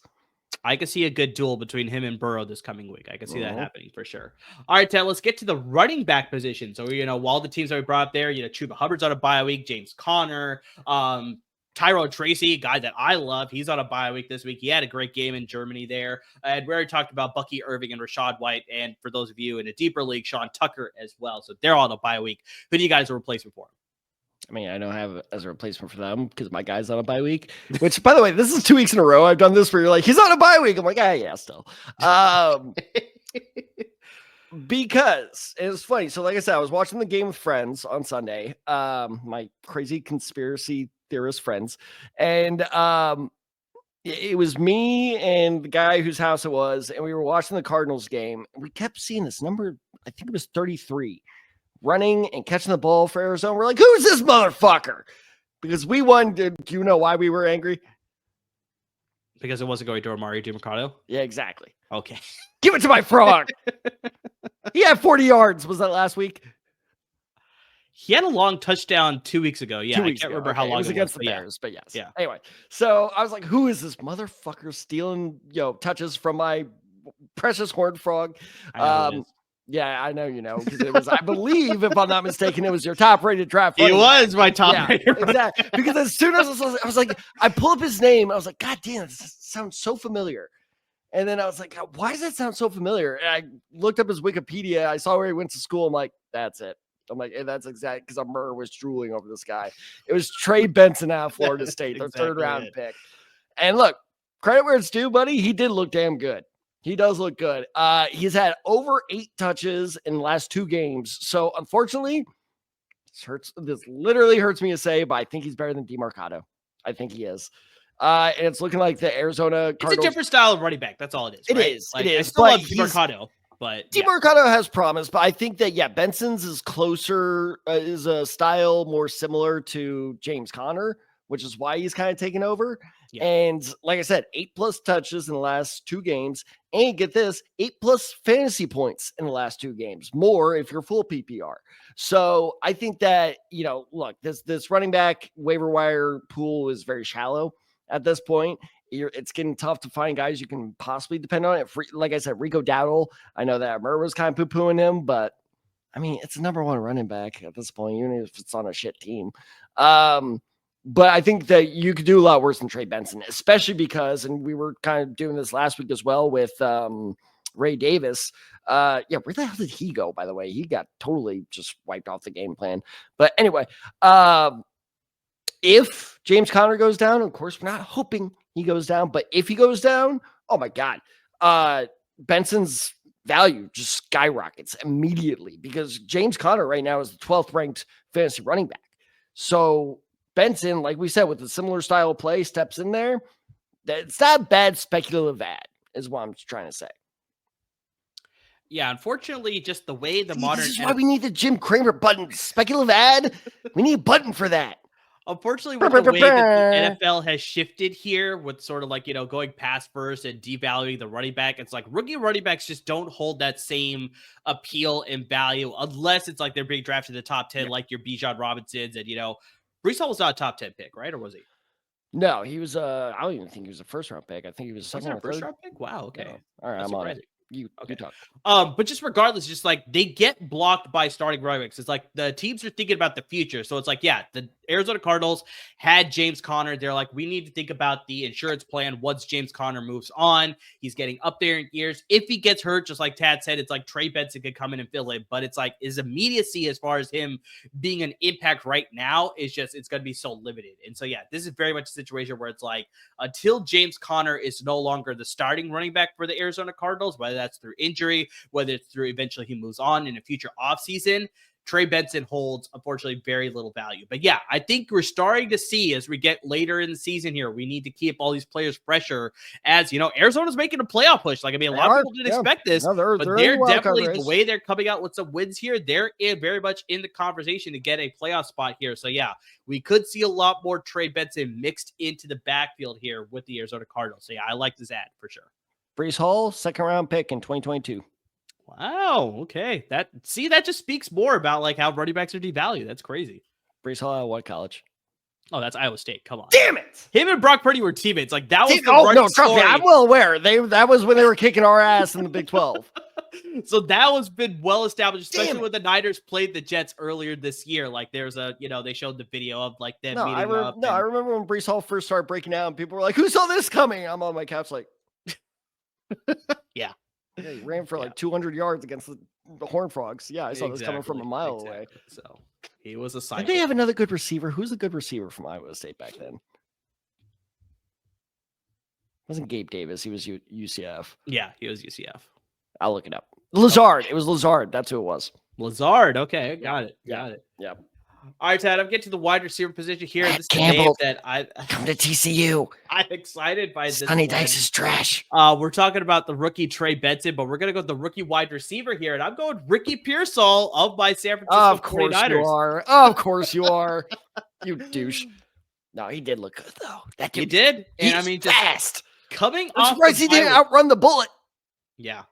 S1: I can see a good duel between him and Burrow this coming week. I can see that happening for sure. All right, Ted, let's get to the running back position. So, while the teams that we brought up there, Chuba Hubbard's on a bye week, James Conner, Tyrone Tracy, a guy that I love. He's on a bye week this week. He had a great game in Germany there. And we already talked about Bucky Irving and Rashad White. And for those of you in a deeper league, Sean Tucker as well. So they're all on a bye week. Who do you guys replace him for?
S2: I mean, I don't have as a replacement for them because my guy's on a bye week, which, by the way, this is 2 weeks in a row I've done this where you're like, he's on a bye week. I'm like, yeah, still. Because it's funny. So like I said, I was watching the game with friends on Sunday, my crazy conspiracy theorist friends. And it was me and the guy whose house it was, and we were watching the Cardinals game. And we kept seeing this number, I think it was 33. Running and catching the ball for Arizona. We're like, who's this motherfucker? Because we won. Do you know why we were angry?
S1: Because it wasn't going to Amari DiMercado?
S2: Yeah, exactly.
S1: Okay.
S2: Give it to my frog. He had 40 yards. Was that last week?
S1: He had a long touchdown 2 weeks ago. Yeah, I can't remember how long
S2: it was against the Bears, but yes.
S1: Yeah.
S2: Anyway, so I was like, who is this motherfucker stealing, touches from my precious horned frog? Yeah, I know, because it was, I believe, if I'm not mistaken, it was your top-rated draft.
S1: It was my top-rated.
S2: Exactly. Because as soon as I was like, I pull up his name, I was like, God damn, this sounds so familiar. And then I was like, why does that sound so familiar? And I looked up his Wikipedia. I saw where he went to school. I'm like, that's it. I'm like, hey, that's exactly because Murr was drooling over this guy. It was Trey Benson out of Florida State, their third-round pick. And look, credit where it's due, buddy. He did look damn good. He does look good. He's had over 8 touches in the last 2 games. So unfortunately, this literally hurts me to say, but I think he's better than DiMercado. I think he is. And it's looking like the Arizona Cardinals.
S1: It's a different style of running back. That's all it is.
S2: It
S1: right?
S2: is.
S1: Like,
S2: it is.
S1: I still love DiMercado, but
S2: DiMercado has promise. But I think that Benson's is closer, is a style more similar to James Conner, which is why he's kind of taken over. Yeah. And like I said, 8+ touches in the last 2 games. And get this, 8+ fantasy points in the last 2 games. More if you're full PPR. So I think that, look, this running back waiver wire pool is very shallow at this point. It's getting tough to find guys you can possibly depend on. Like I said, Rico Dowdle, I know that Murr was kind of poo-pooing him, but I mean, it's a number 1 running back at this point, even if it's on a shit team. But I think that you could do a lot worse than Trey Benson, especially because, and we were kind of doing this last week as well with Ray Davis. Where the hell did he go, by the way? He got totally just wiped off the game plan. But anyway, if James Conner goes down, of course, we're not hoping he goes down, but if he goes down, oh my God, Benson's value just skyrockets immediately because James Conner right now is the 12th ranked fantasy running back. So Benson, like we said, with a similar style of play, steps in there. It's not bad speculative ad, is what I'm trying to say.
S1: Yeah, unfortunately, just the way the
S2: See,
S1: modern
S2: this is why we need the Jim Cramer button. Speculative ad. We need a button for that.
S1: Unfortunately, with the way that the NFL has shifted here, with sort of like, going pass first and devaluing the running back, it's like rookie running backs just don't hold that same appeal and value unless it's like they're being drafted in the top 10, like your Bijan Robinsons. And, Breece Hall was not a top 10 pick, right? Or was he?
S2: No, he was, I don't even think he was a first round pick. I think he was second or
S1: first
S2: third.
S1: round pick. Wow. Okay.
S2: No. All right. I'm on it. You talk.
S1: But just regardless, just like they get blocked by starting running backs. It's like the teams are thinking about the future. So it's like, yeah, the Arizona Cardinals had James Conner. They're like, we need to think about the insurance plan once James Conner moves on. He's getting up there in years. If he gets hurt, just like Tad said, it's like Trey Benson could come in and fill it. But it's like his immediacy as far as him being an impact right now is just, it's going to be so limited. And so, yeah, this is very much a situation where it's like until James Conner is no longer the starting running back for the Arizona Cardinals, whether that's through injury, whether it's through eventually he moves on in a future offseason, Trey Benson holds, unfortunately, very little value. But yeah, I think we're starting to see as we get later in the season here, we need to keep all these players fresher as, Arizona's making a playoff push. Like, I mean, a lot of people didn't expect this, but they're definitely, the way they're coming out with some wins here, they're very much in the conversation to get a playoff spot here. So yeah, we could see a lot more Trey Benson mixed into the backfield here with the Arizona Cardinals. So yeah, I like this ad for sure.
S2: Breece Hall, second round pick in 2022.
S1: Wow. Okay. That just speaks more about like how running backs are devalued. That's crazy.
S2: Breece Hall at what college?
S1: Oh, that's Iowa State. Come on.
S2: Damn it.
S1: Him and Brock Purdy were teammates. Like that was
S2: trust me. I'm well aware. That was when they were kicking our ass in the Big 12.
S1: So that was been well established, especially when the Niners played the Jets earlier this year. Like there's they showed the video of like them meeting up.
S2: I remember when Breece Hall first started breaking out and people were like, who saw this coming? I'm on my couch like,
S1: yeah.
S2: Yeah, he ran for like 200 yards against the Horned Frogs. Yeah, I saw this coming from a mile away.
S1: So he was a cycle.
S2: Did they have another good receiver? Who's the good receiver from Iowa State back then? It wasn't Gabe Davis. He was UCF.
S1: Yeah, he was UCF.
S2: I'll look it up. Lazard. It was Lazard. That's who it was.
S1: Lazard. Okay, got it.
S2: Yeah.
S1: All right, Tad, I'm getting to the wide receiver position here.
S2: This Campbell,
S1: that I
S2: come to TCU.
S1: I'm excited by this.
S2: Sonny Dykes is trash.
S1: We're talking about the rookie Trey Benson, but we're gonna go with the rookie wide receiver here, and I'm going with Ricky Pearsall of my San Francisco 49ers.
S2: Of course you are. You douche. No, he did look good though. That dude,
S1: he did, and I mean, just
S2: fast.
S1: Coming
S2: I'm
S1: off.
S2: surprised he didn't outrun the bullet.
S1: Yeah.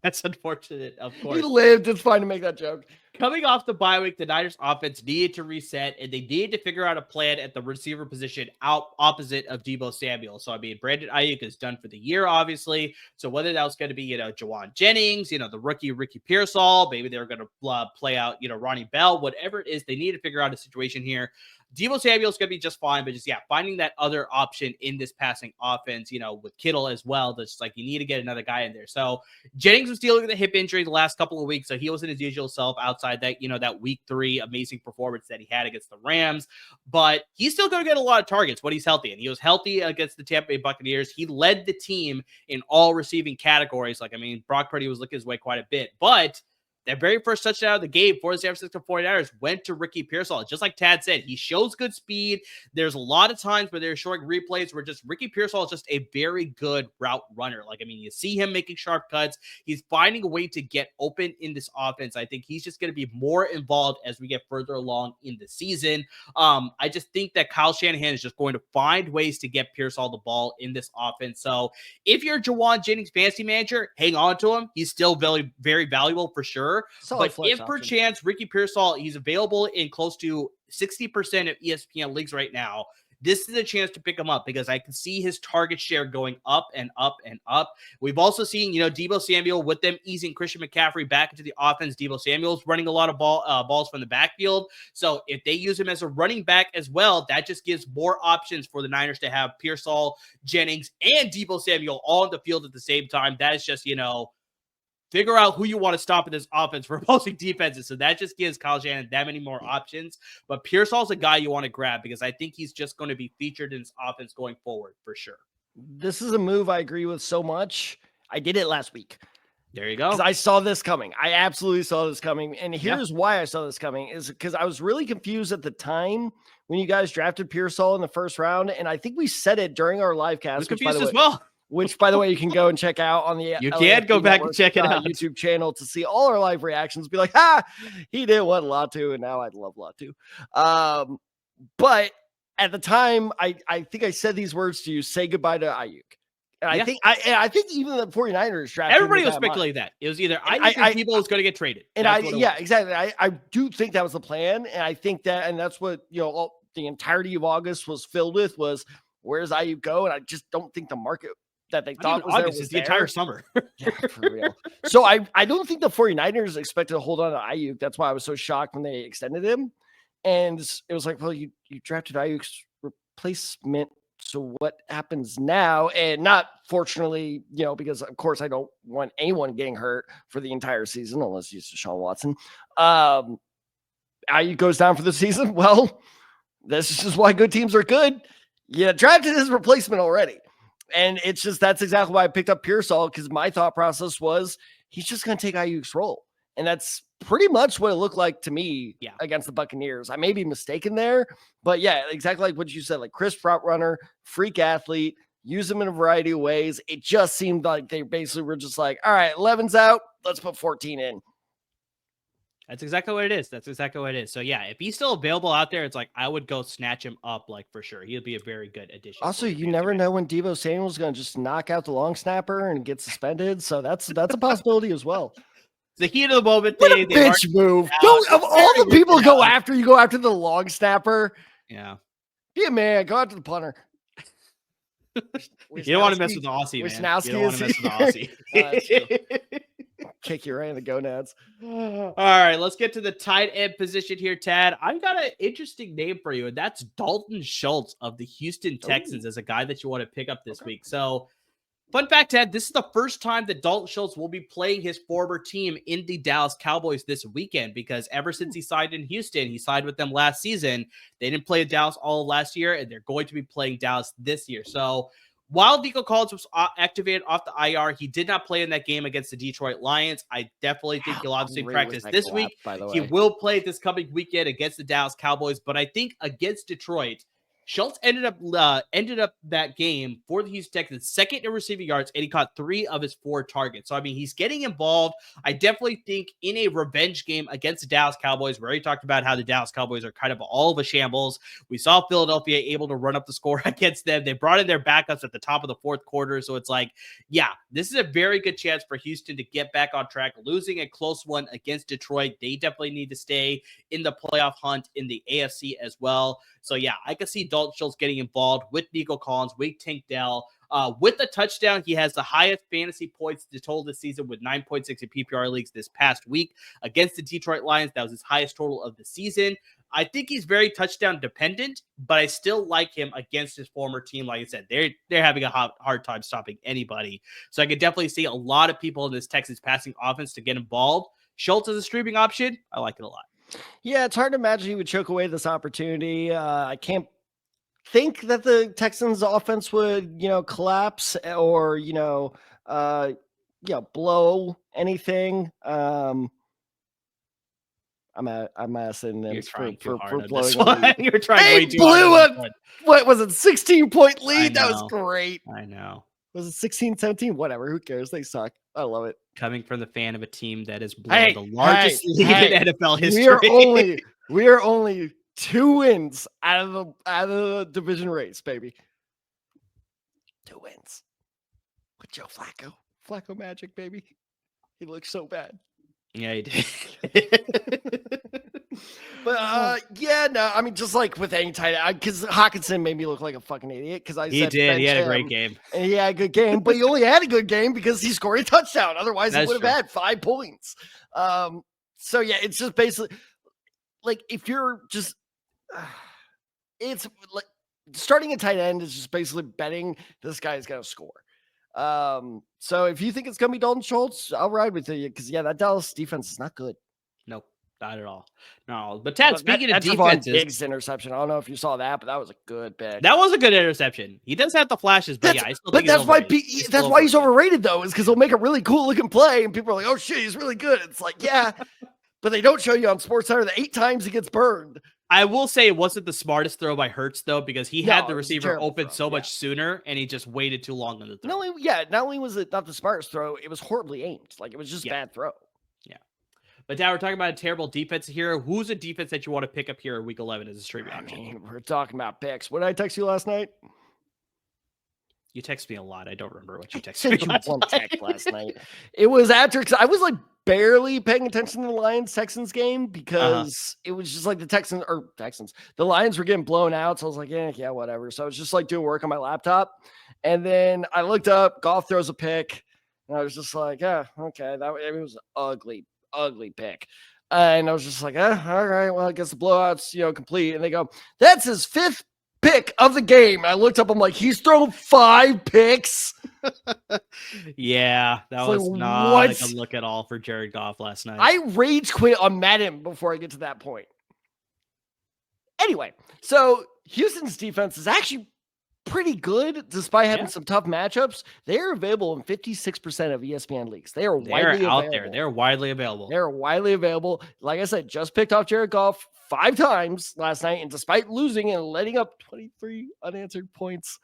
S1: That's unfortunate, of course.
S2: He lived. It's fine to make that joke.
S1: Coming off the bye week, the Niners offense needed to reset, and they needed to figure out a plan at the receiver position opposite of Deebo Samuel. So, I mean, Brandon Ayuk is done for the year, obviously. So, whether that was going to be, Jawan Jennings, the rookie Ricky Pearsall, maybe they were going to play out, Ronnie Bell, whatever it is, they need to figure out a situation here. Deebo Samuel's going to be just fine, but just, finding that other option in this passing offense, with Kittle as well, that's like you need to get another guy in there. So Jennings was dealing with a hip injury the last couple of weeks, so he wasn't his usual self outside that, that week 3 amazing performance that he had against the Rams, but he's still going to get a lot of targets when he's healthy, and he was healthy against the Tampa Bay Buccaneers. He led the team in all receiving categories. Like, I mean, Brock Purdy was looking his way quite a bit, but that very first touchdown of the game for the San Francisco 49ers went to Ricky Pearsall. Just like Tad said, he shows good speed. There's a lot of times where they're showing replays where just Ricky Pearsall is just a very good route runner. Like, I mean, you see him making sharp cuts. He's finding a way to get open in this offense. I think he's just going to be more involved as we get further along in the season. I just think that Kyle Shanahan is just going to find ways to get Pearsall the ball in this offense. So if you're Jawan Jennings fantasy manager, hang on to him. He's still very, very valuable for sure. But if perchance Ricky Pearsall, he's available in close to 60% of ESPN leagues right now, this is a chance to pick him up because I can see his target share going up and up and up. We've also seen, Deebo Samuel with them easing Christian McCaffrey back into the offense. Deebo Samuel's running a lot of balls from the backfield. So if they use him as a running back as well, that just gives more options for the Niners to have Pearsall, Jennings, and Deebo Samuel all on the field at the same time. That is just, figure out who you want to stop in this offense for opposing defenses. So that just gives Kyle Shanahan that many more options. But Pearsall's a guy you want to grab because I think he's just going to be featured in this offense going forward for sure.
S2: This is a move I agree with so much. I did it last week.
S1: There you go.
S2: Because I saw this coming. I absolutely saw this coming. And here's why I saw this coming is because I was really confused at the time when you guys drafted Pearsall in the first round. And I think we said it during our live cast.
S1: I was confused as well.
S2: which, by the way, you can go and check out on the
S1: You can go back and check it out.
S2: YouTube channel to see all our live reactions. Be like, he didn't want Latu, and now I love Latu. But at the time, I think I said these words to you: say goodbye to Ayuk. And I think even the 49ers drafted.
S1: Everybody was speculating that it was either Ayuk or Debo was going to get traded.
S2: And exactly. I do think that was the plan, and I think that, and that's what the entirety of August was filled with was where's Ayuk go, and I just don't think the market that they thought was
S1: August is the entire summer.
S2: Yeah, for real. So I don't think the 49ers expected to hold on to Ayuk. That's why I was so shocked when they extended him, and it was like, well, you drafted Ayuk's replacement. So what happens now? And not fortunately, because of course I don't want anyone getting hurt for the entire season unless it's Deshaun Watson. Ayuk goes down for the season. Well, this is just why good teams are good. You drafted his replacement already. And it's just, that's exactly why I picked up Pearsall, because my thought process was he's just going to take Ayuk's role. And that's pretty much what it looked like to me against the Buccaneers. I may be mistaken there, but yeah, exactly like what you said, like crisp route runner, freak athlete, use him in a variety of ways. It just seemed like they basically were just like, all right, 11's out, let's put 14 in.
S1: That's exactly what it is. So yeah, if he's still available out there, it's like I would go snatch him up, like for sure. He'll be a very good addition.
S2: Also, you never know when Deebo Samuel's going to just knock out the long snapper and get suspended. So that's a possibility as well.
S1: The heat of the moment.
S2: What a bitch move. Of all the people you go after the long snapper.
S1: Yeah.
S2: Be a man. Go after the punter.
S1: You don't want to mess with the Aussie, man. You don't want to mess with the Aussie.
S2: Kick you right in the gonads.
S1: All right, let's get to the tight end position here, Tad. I've got an interesting name for you, and that's Dalton Schultz of the Houston Texans as a guy that you want to pick up this week. So, fun fact, Ted, this is the first time that Dalton Schultz will be playing his former team in the Dallas Cowboys this weekend, because ever since he signed in Houston, he signed with them last season. They didn't play Dallas all of last year, and they're going to be playing Dallas this year. So while Nico Collins was activated off the IR, he did not play in that game against the Detroit Lions. I definitely think he'll obviously practice this week. He will play this coming weekend against the Dallas Cowboys, but I think against Detroit, Schultz ended up that game for the Houston Texans second in receiving yards, and he caught 3 of his 4 targets. So, I mean, he's getting involved. I definitely think in a revenge game against the Dallas Cowboys, we already talked about how the Dallas Cowboys are kind of all of a shambles. We saw Philadelphia able to run up the score against them. They brought in their backups at the top of the 4th quarter. So it's like, yeah, this is a very good chance for Houston to get back on track. Losing a close one against Detroit, they definitely need to stay in the playoff hunt in the AFC as well. So, yeah, I can see Dalton Schultz getting involved with Nico Collins, with Tank Dell. With the touchdown, he has the highest fantasy points total this season with 9.6 in PPR leagues this past week against the Detroit Lions. That was his highest total of the season. I think he's very touchdown dependent, but I still like him against his former team. Like I said, they're having a hard time stopping anybody. So I could definitely see a lot of people in this Texas passing offense to get involved. Schultz is a streaming option. I like it a lot.
S2: Yeah, it's hard to imagine he would choke away this opportunity. I can't think that the Texans offense would, collapse or, blow anything. I'm asking them for blowing.
S1: You're trying way too
S2: blew hard. What was it? 16-point lead. That was great.
S1: I know.
S2: Was it 16, 17? Whatever. Who cares? They suck. I love it.
S1: Coming from the fan of a team that is blown the largest lead in NFL history.
S2: We are only 2 wins out of the division race, baby. 2 wins with Joe Flacco. Flacco magic, baby. He looks so bad.
S1: Yeah, he did.
S2: But I mean, just like with any tight end, because Hawkinson made me look like a fucking idiot. Because he did.
S1: He had a great game.
S2: And he had a good game, but he only had a good game because he scored a touchdown. Otherwise, he would have had 5 points. So yeah, it's just basically like if you're just, it's like starting a tight end is just basically betting this guy is going to score. So if you think it's gonna be Dalton Schultz, I'll ride with you because that Dallas defense is not good.
S1: Nope, not at all. No, but Ted, speaking of defenses,
S2: Diggs interception. I don't know if you saw that, but that was a good pick.
S1: That was a good interception. He does have the flashes, but I still think
S2: that's why he's overrated though, is because he'll make a really cool looking play, and people are like, "Oh shit, he's really good." It's like, yeah, but they don't show you on SportsCenter the 8 times he gets burned.
S1: I will say it wasn't the smartest throw by Hurts, though, because he had the receiver open so much sooner, and he just waited too long on the throw.
S2: Not only was it not the smartest throw, it was horribly aimed. Like, it was just a bad throw.
S1: Yeah. But now we're talking about a terrible defense here. Who's a defense that you want to pick up here in Week 11 as a streaming option?
S2: I mean, we're talking about picks. What did I text you last night?
S1: You text me a lot. I don't remember what you texted me
S2: last night. It was after, I was like barely paying attention to the Lions-Texans game because it was just like the Lions were getting blown out. So I was like, yeah, whatever. So I was just like doing work on my laptop. And then I looked up, Goff throws a pick. And I was just like, yeah, okay. It was an ugly pick. And I was just like, all right, well, I guess the blowout's, complete. And they go, that's his 5th pick of the game. I looked up, I'm like, he's thrown 5 picks.
S1: Yeah, that was not a good look at all for Jared Goff last night.
S2: I rage quit on Madden before I get to that point. Anyway, so Houston's defense is actually pretty good despite having some tough matchups. They're available in 56% of ESPN leagues. They're widely
S1: out there. They're widely available.
S2: They're widely available. Like I said, just picked off Jared Goff 5 times last night, and despite losing and letting up 23 unanswered points,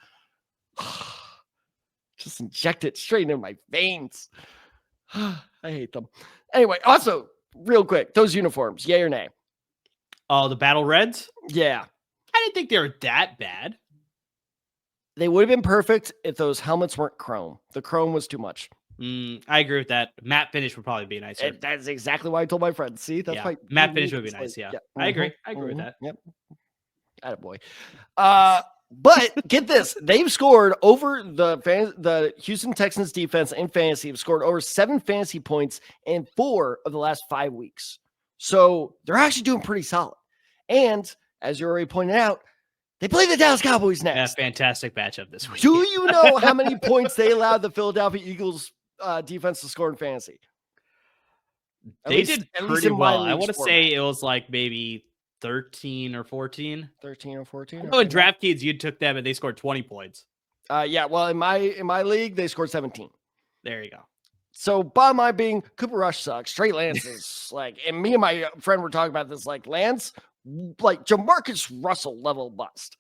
S2: just inject it straight into my veins. I hate them. Anyway, also, real quick, those uniforms, yay or nay?
S1: Oh, the Battle Reds?
S2: Yeah.
S1: I didn't think they were that bad.
S2: They would have been perfect if those helmets weren't chrome. The chrome was too much.
S1: I agree with that. Matte finish would probably be nicer.
S2: That's exactly why I told my friends. See, that's why
S1: matte finish would be nice. Yeah, I agree. I agree with that.
S2: Yep. Attaboy. But get this: they've scored over the Houston Texans defense in fantasy. Have scored over 7 fantasy points in 4 of the last 5 weeks. So they're actually doing pretty solid. And as you already pointed out, they play the Dallas Cowboys next.
S1: Yeah, fantastic matchup this week.
S2: Do you know how many points they allowed the Philadelphia Eagles defense to score in fantasy?
S1: They did pretty well. I want to say it was like maybe 13 or 14.
S2: 13 or 14.
S1: Oh, in DraftKings, you took them and they scored 20 points.
S2: Yeah, well, in my league, they scored 17.
S1: There you go.
S2: So bottom line being, Cooper Rush sucks. Straight Lance is like, and me and my friend were talking about this, like Lance, like Jamarcus Russell level bust.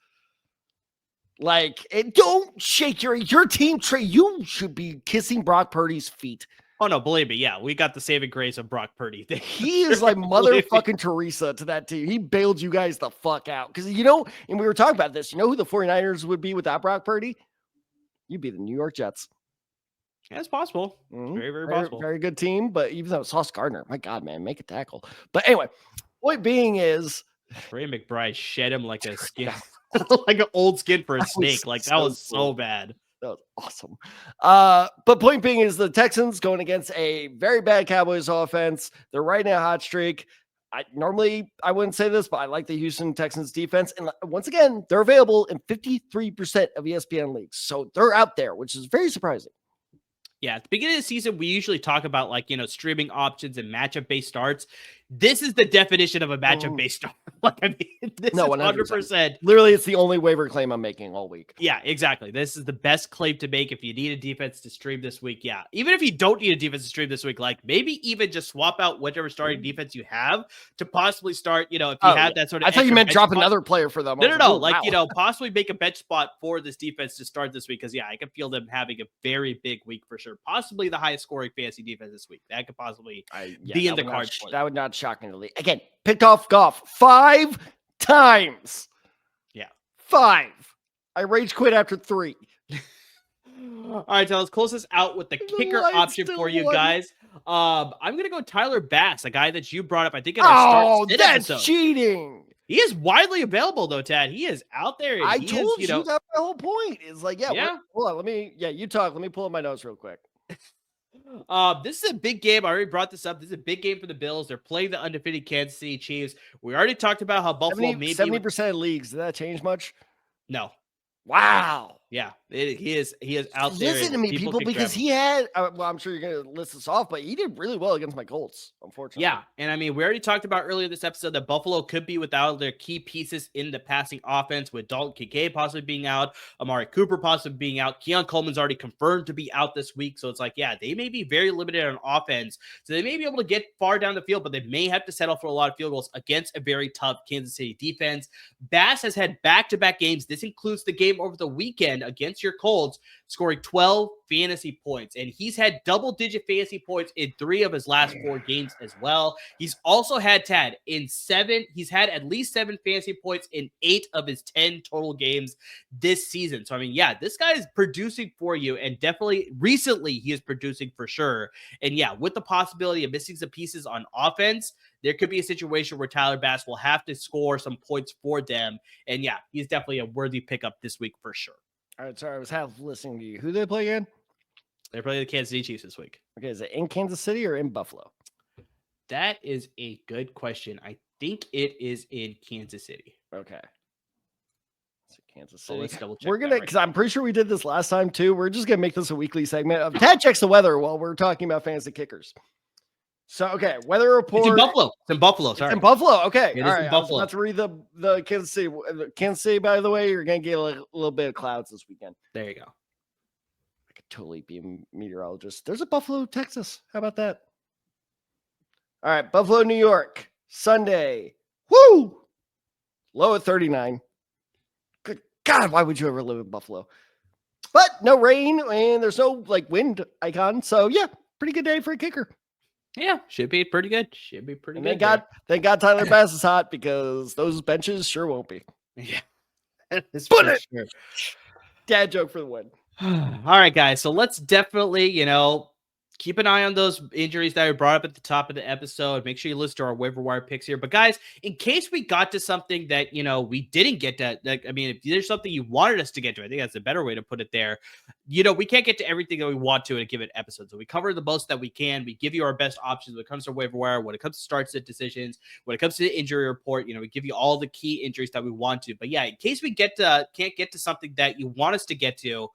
S2: Like, and don't shake your team, Trey. You should be kissing Brock Purdy's feet.
S1: Oh, no, believe me. Yeah, we got the saving grace of Brock Purdy.
S2: He is like motherfucking Teresa to that team. He bailed you guys the fuck out. Because, and we were talking about this. You know who the 49ers would be without Brock Purdy? You'd be the New York Jets.
S1: Yeah, it's possible.
S2: Mm-hmm.
S1: Very, very possible.
S2: Very good team. But even though it's Sauce Gardner, my God, man, make a tackle. But anyway, point being is,
S1: Ray McBride shed him like a skin, like an old skin for a snake. Like that was so bad.
S2: That was awesome. But point being is the Texans going against a very bad Cowboys offense. They're right in a hot streak. I wouldn't say this, but I like the Houston Texans defense. And once again, they're available in 53% of ESPN leagues. So they're out there, which is very surprising.
S1: Yeah, at the beginning of the season, we usually talk about streaming options and matchup-based starts. This is the definition of a matchup-based start. Like, I mean, this is 100%.
S2: Literally, it's the only waiver claim I'm making all week.
S1: Yeah, exactly. This is the best claim to make if you need a defense to stream this week. Yeah, even if you don't need a defense to stream this week, like maybe even just swap out whichever starting defense you have to possibly start. If you have that sort of.
S2: I thought you meant drop another player for them.
S1: No. Like possibly make a bench spot for this defense to start this week because I can feel them having a very big week for sure. Possibly the highest scoring fantasy defense this week. That could possibly be in the cards.
S2: That would not shock me to leave. Again, picked off Goff 5 times.
S1: Yeah.
S2: 5. I rage quit after 3.
S1: All right, so let's close this out with the kicker option for you guys. I'm gonna go Tyler Bass, a guy that you brought up. I think in our
S2: that's
S1: episode.
S2: Cheating.
S1: He is widely available though, Tad. He is out there.
S2: I told you that's my whole point. Is like, hold on, you talk. Let me pull up my notes real quick.
S1: This is a big game. I already brought this up. This is a big game for the Bills. They're playing the undefeated Kansas City Chiefs. We already talked about how Buffalo
S2: 70% of leagues. Did that change much?
S1: No.
S2: Wow.
S1: Yeah. He is out there.
S2: Listen to me, people, because he had. Well, I'm sure you're gonna list this off, but he did really well against my Colts. Unfortunately,
S1: yeah, and I mean, we already talked about earlier this episode that Buffalo could be without their key pieces in the passing offense, with Dalton, Kincaid possibly being out, Amari Cooper possibly being out. Keon Coleman's already confirmed to be out this week, so it's like, yeah, they may be very limited on offense, so they may be able to get far down the field, but they may have to settle for a lot of field goals against a very tough Kansas City defense. Bass has had back-to-back games. This includes the game over the weekend against your Colts, scoring 12 fantasy points. And he's had double-digit fantasy points in 3 of his last 4 games as well. He's also had he's had at least 7 fantasy points in 8 of his 10 total games this season. So, I mean, yeah, this guy is producing for you, and definitely recently he is producing for sure. And yeah, with the possibility of missing some pieces on offense, there could be a situation where Tyler Bass will have to score some points for them. And yeah, he's definitely a worthy pickup this week for sure.
S2: All right, sorry, I was half listening to you. Who do they play again?
S1: They're playing the Kansas City Chiefs this week.
S2: Okay, is it in Kansas City or in Buffalo?
S1: That is a good question. I think it is in Kansas City.
S2: Okay. So Kansas City.
S1: Let's double check.
S2: We're gonna, because I'm pretty sure we did this last time too. We're just gonna make this a weekly segment of Tad checks the weather while we're talking about fantasy kickers. So okay, weather report.
S1: It's in Buffalo. It's in Buffalo. Sorry.
S2: It's in Buffalo. Okay.
S1: It
S2: all
S1: is
S2: right.
S1: in Buffalo.
S2: Let's read the Kansas City. Kansas City, by the way, you're gonna get a little bit of clouds this weekend.
S1: There you go.
S2: I could totally be a meteorologist. There's a Buffalo, Texas. How about that? All right, Buffalo, New York, Sunday. Woo! Low at 39. Good God, why would you ever live in Buffalo? But no rain and there's no like wind icon. So yeah, pretty good day for a kicker.
S1: Yeah, should be pretty good. Should be pretty good.
S2: Thank God Tyler Bass is hot, because those benches sure won't be.
S1: Yeah.
S2: Put it. Sure. Dad joke for the win.
S1: All right, guys. So let's definitely, keep an eye on those injuries that I brought up at the top of the episode. Make sure you listen to our waiver wire picks here. But guys, in case we got to something that, we didn't get to, if there's something you wanted us to get to, I think that's a better way to put it there. We can't get to everything that we want to in a given episode. So we cover the most that we can. We give you our best options when it comes to waiver wire, when it comes to start sit decisions, when it comes to the injury report. We give you all the key injuries that we want to. But yeah, in case we can't get to something that you want us to get to,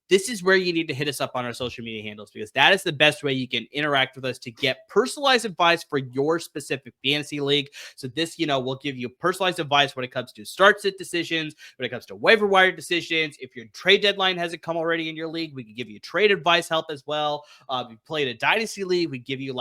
S1: this is where you need to hit us up on our social media handles, because that is the best way you can interact with us to get personalized advice for your specific fantasy league. So this, will give you personalized advice when it comes to start sit decisions, when it comes to waiver wire decisions. If your trade deadline hasn't come already in your league, we can give you trade advice help as well. If you played a dynasty league, we give you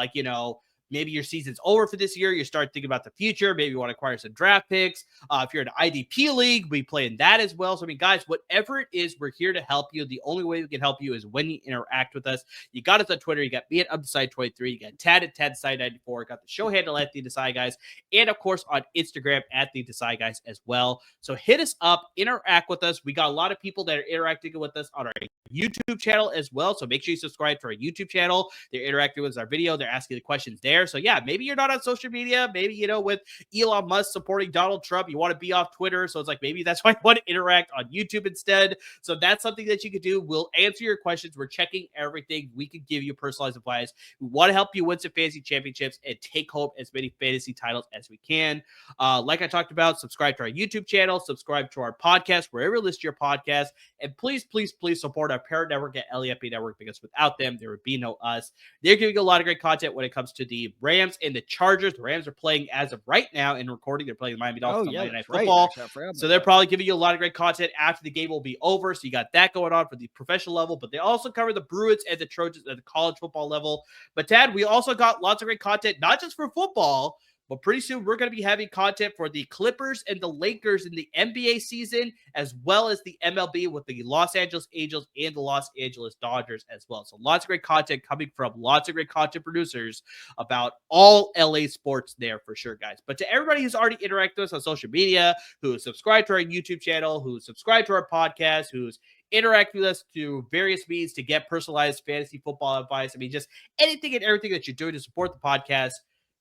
S1: maybe your season's over for this year. You start thinking about the future. Maybe you want to acquire some draft picks. If you're in an IDP league, we play in that as well. So, guys, whatever it is, we're here to help you. The only way we can help you is when you interact with us. You got us on Twitter. You got me at UpTheSide23. You got Tad at TadSide94. Got the show handle at The Decide Guys. And, of course, on Instagram at The Decide Guys as well. So hit us up. Interact with us. We got a lot of people that are interacting with us on our YouTube channel as well. So make sure you subscribe to our YouTube channel. They're interacting with our video. They're asking the questions there. So yeah, maybe you're not on social media. Maybe, with Elon Musk supporting Donald Trump, you want to be off Twitter. So it's like, maybe that's why you want to interact on YouTube instead. So that's something that you could do. We'll answer your questions. We're checking everything. We can give you personalized advice. We want to help you win some fantasy championships and take home as many fantasy titles as we can. Like I talked about, subscribe to our YouTube channel, subscribe to our podcast, wherever you list your podcast. And please, please, please support our parent network at LAFB Network, because without them, there would be no us. They're giving you a lot of great content when it comes to the Rams and the Chargers. The Rams are playing as of right now in recording. They're playing the Miami Dolphins on Monday Night Football. So they're probably giving you a lot of great content after the game will be over. So you got that going on for the professional level, but they also cover the Bruins and the Trojans at the college football level. But Tad, we also got lots of great content, not just for football, but pretty soon we're going to be having content for the Clippers and the Lakers in the NBA season, as well as the MLB with the Los Angeles Angels and the Los Angeles Dodgers as well. So lots of great content coming from lots of great content producers about all LA sports there for sure, guys. But to everybody who's already interacted with us on social media, who's subscribed to our YouTube channel, who's subscribed to our podcast, who's interact with us through various means to get personalized fantasy football advice. Just anything and everything that you're doing to support the podcast,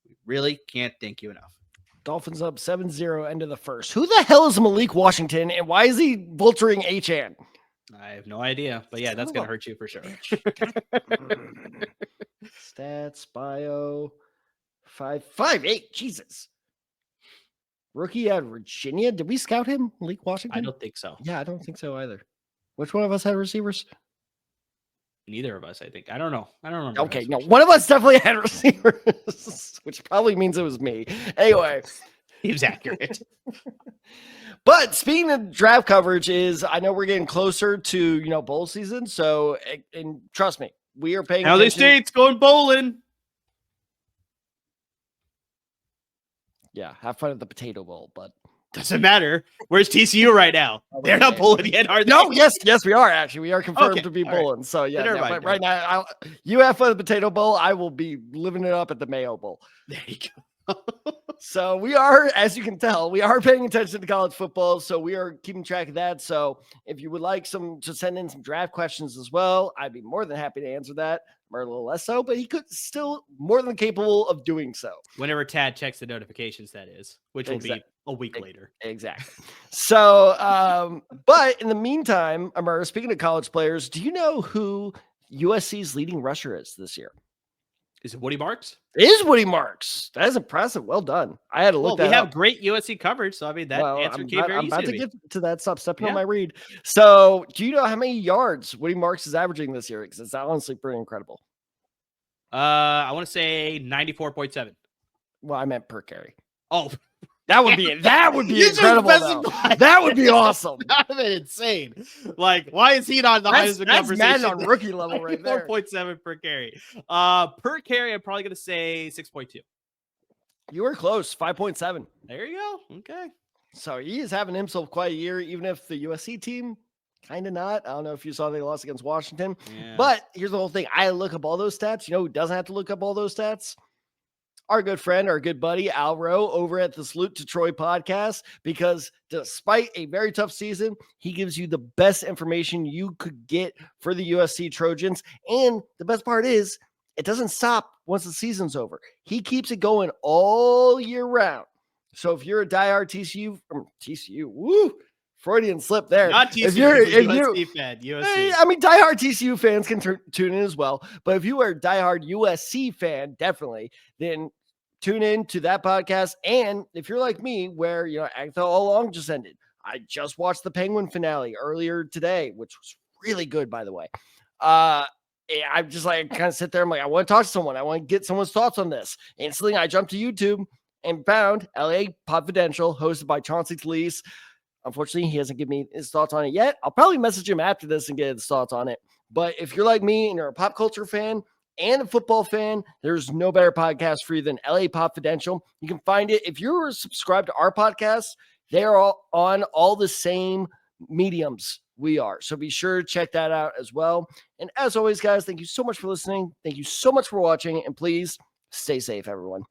S1: we really can't thank you enough.
S2: Dolphins up 7-0 end of the first. Who the hell is Malik Washington, and why is he vulturing H-An?
S1: I have no idea, but yeah, that's going to hurt you for sure.
S2: Stats, bio, 5'8", Jesus. Rookie out of Virginia. Did we scout him, Malik Washington?
S1: I don't think so.
S2: Yeah, I don't think so either. Which one of us had receivers?
S1: Neither of us, I think. I don't know. I don't remember.
S2: Okay, no, one of us definitely had receivers, which probably means it was me. Anyway.
S1: He was accurate.
S2: But speaking of draft coverage I know we're getting closer to, bowl season. So, and trust me, we are paying
S1: attention. State's going bowling.
S2: Yeah, have fun at the Potato Bowl, but
S1: doesn't matter. Where's TCU right now? They're not bowling yet, are they?
S2: No, yes, we are actually. We are confirmed to be bowling. Right. So yeah, but right now, you have fun at the Potato Bowl. I will be living it up at the Mayo Bowl.
S1: There you go.
S2: So we are, as you can tell, we are paying attention to college football. So we are keeping track of that. So if you would like to send in some draft questions as well, I'd be more than happy to answer that. Or a little less so, but he could still more than capable of doing so.
S1: Whenever Tad checks the notifications, that is, which will be a week later.
S2: Exactly. So, but in the meantime, Amara, speaking of college players, do you know who USC's leading rusher is this year?
S1: Is it Woody Marks?
S2: It is Woody Marks. That is impressive. Well done. I had to look that up.
S1: We have great USC coverage, so I mean, that answer came very easy. I'm about to
S2: get to that. Stop stepping on my read. So, do you know how many yards Woody Marks is averaging this year? Because it's honestly pretty incredible.
S1: I want to say 94.7.
S2: Well, I meant per carry.
S1: Oh,
S2: that would be incredible. That would be awesome.
S1: That would be insane. Like, why is he not the Heisman conversation?
S2: That's on rookie level right there.
S1: 4.7 per carry. Per carry, I'm probably going to say 6.2.
S2: You were close. 5.7.
S1: There you go. Okay.
S2: So he is having himself quite a year, even if the USC team kind of not. I don't know if you saw they lost against Washington. Yeah. But here's the whole thing. I look up all those stats. You know who doesn't have to look up all those stats? Our good friend, our good buddy, Al Rowe over at the Salute to Troy podcast, because despite a very tough season, he gives you the best information you could get for the USC Trojans. And the best part is it doesn't stop once the season's over. He keeps it going all year round. So if you're a diehard TCU, woo, Freudian slip there.
S1: Not TCU, if you're USC fan, USC.
S2: I mean, diehard TCU fans can tune in as well. But if you are a diehard USC fan, definitely, then tune in to that podcast. And if you're like me, where, Agatha all along just ended, I just watched the Penguin finale earlier today, which was really good, by the way. I'm just like, kind of sit there. I'm like, I want to talk to someone. I want to get someone's thoughts on this. Instantly, I jumped to YouTube and found LA Podfidential, hosted by Chauncey Talese. Unfortunately, he hasn't given me his thoughts on it yet. I'll probably message him after this and get his thoughts on it. But if you're like me and you're a pop culture fan and a football fan, there's no better podcast for you than LA Podfidential. You can find it. If you're subscribed to our podcast, they are all on all the same mediums we are. So be sure to check that out as well. And as always, guys, thank you so much for listening. Thank you so much for watching. And please stay safe, everyone.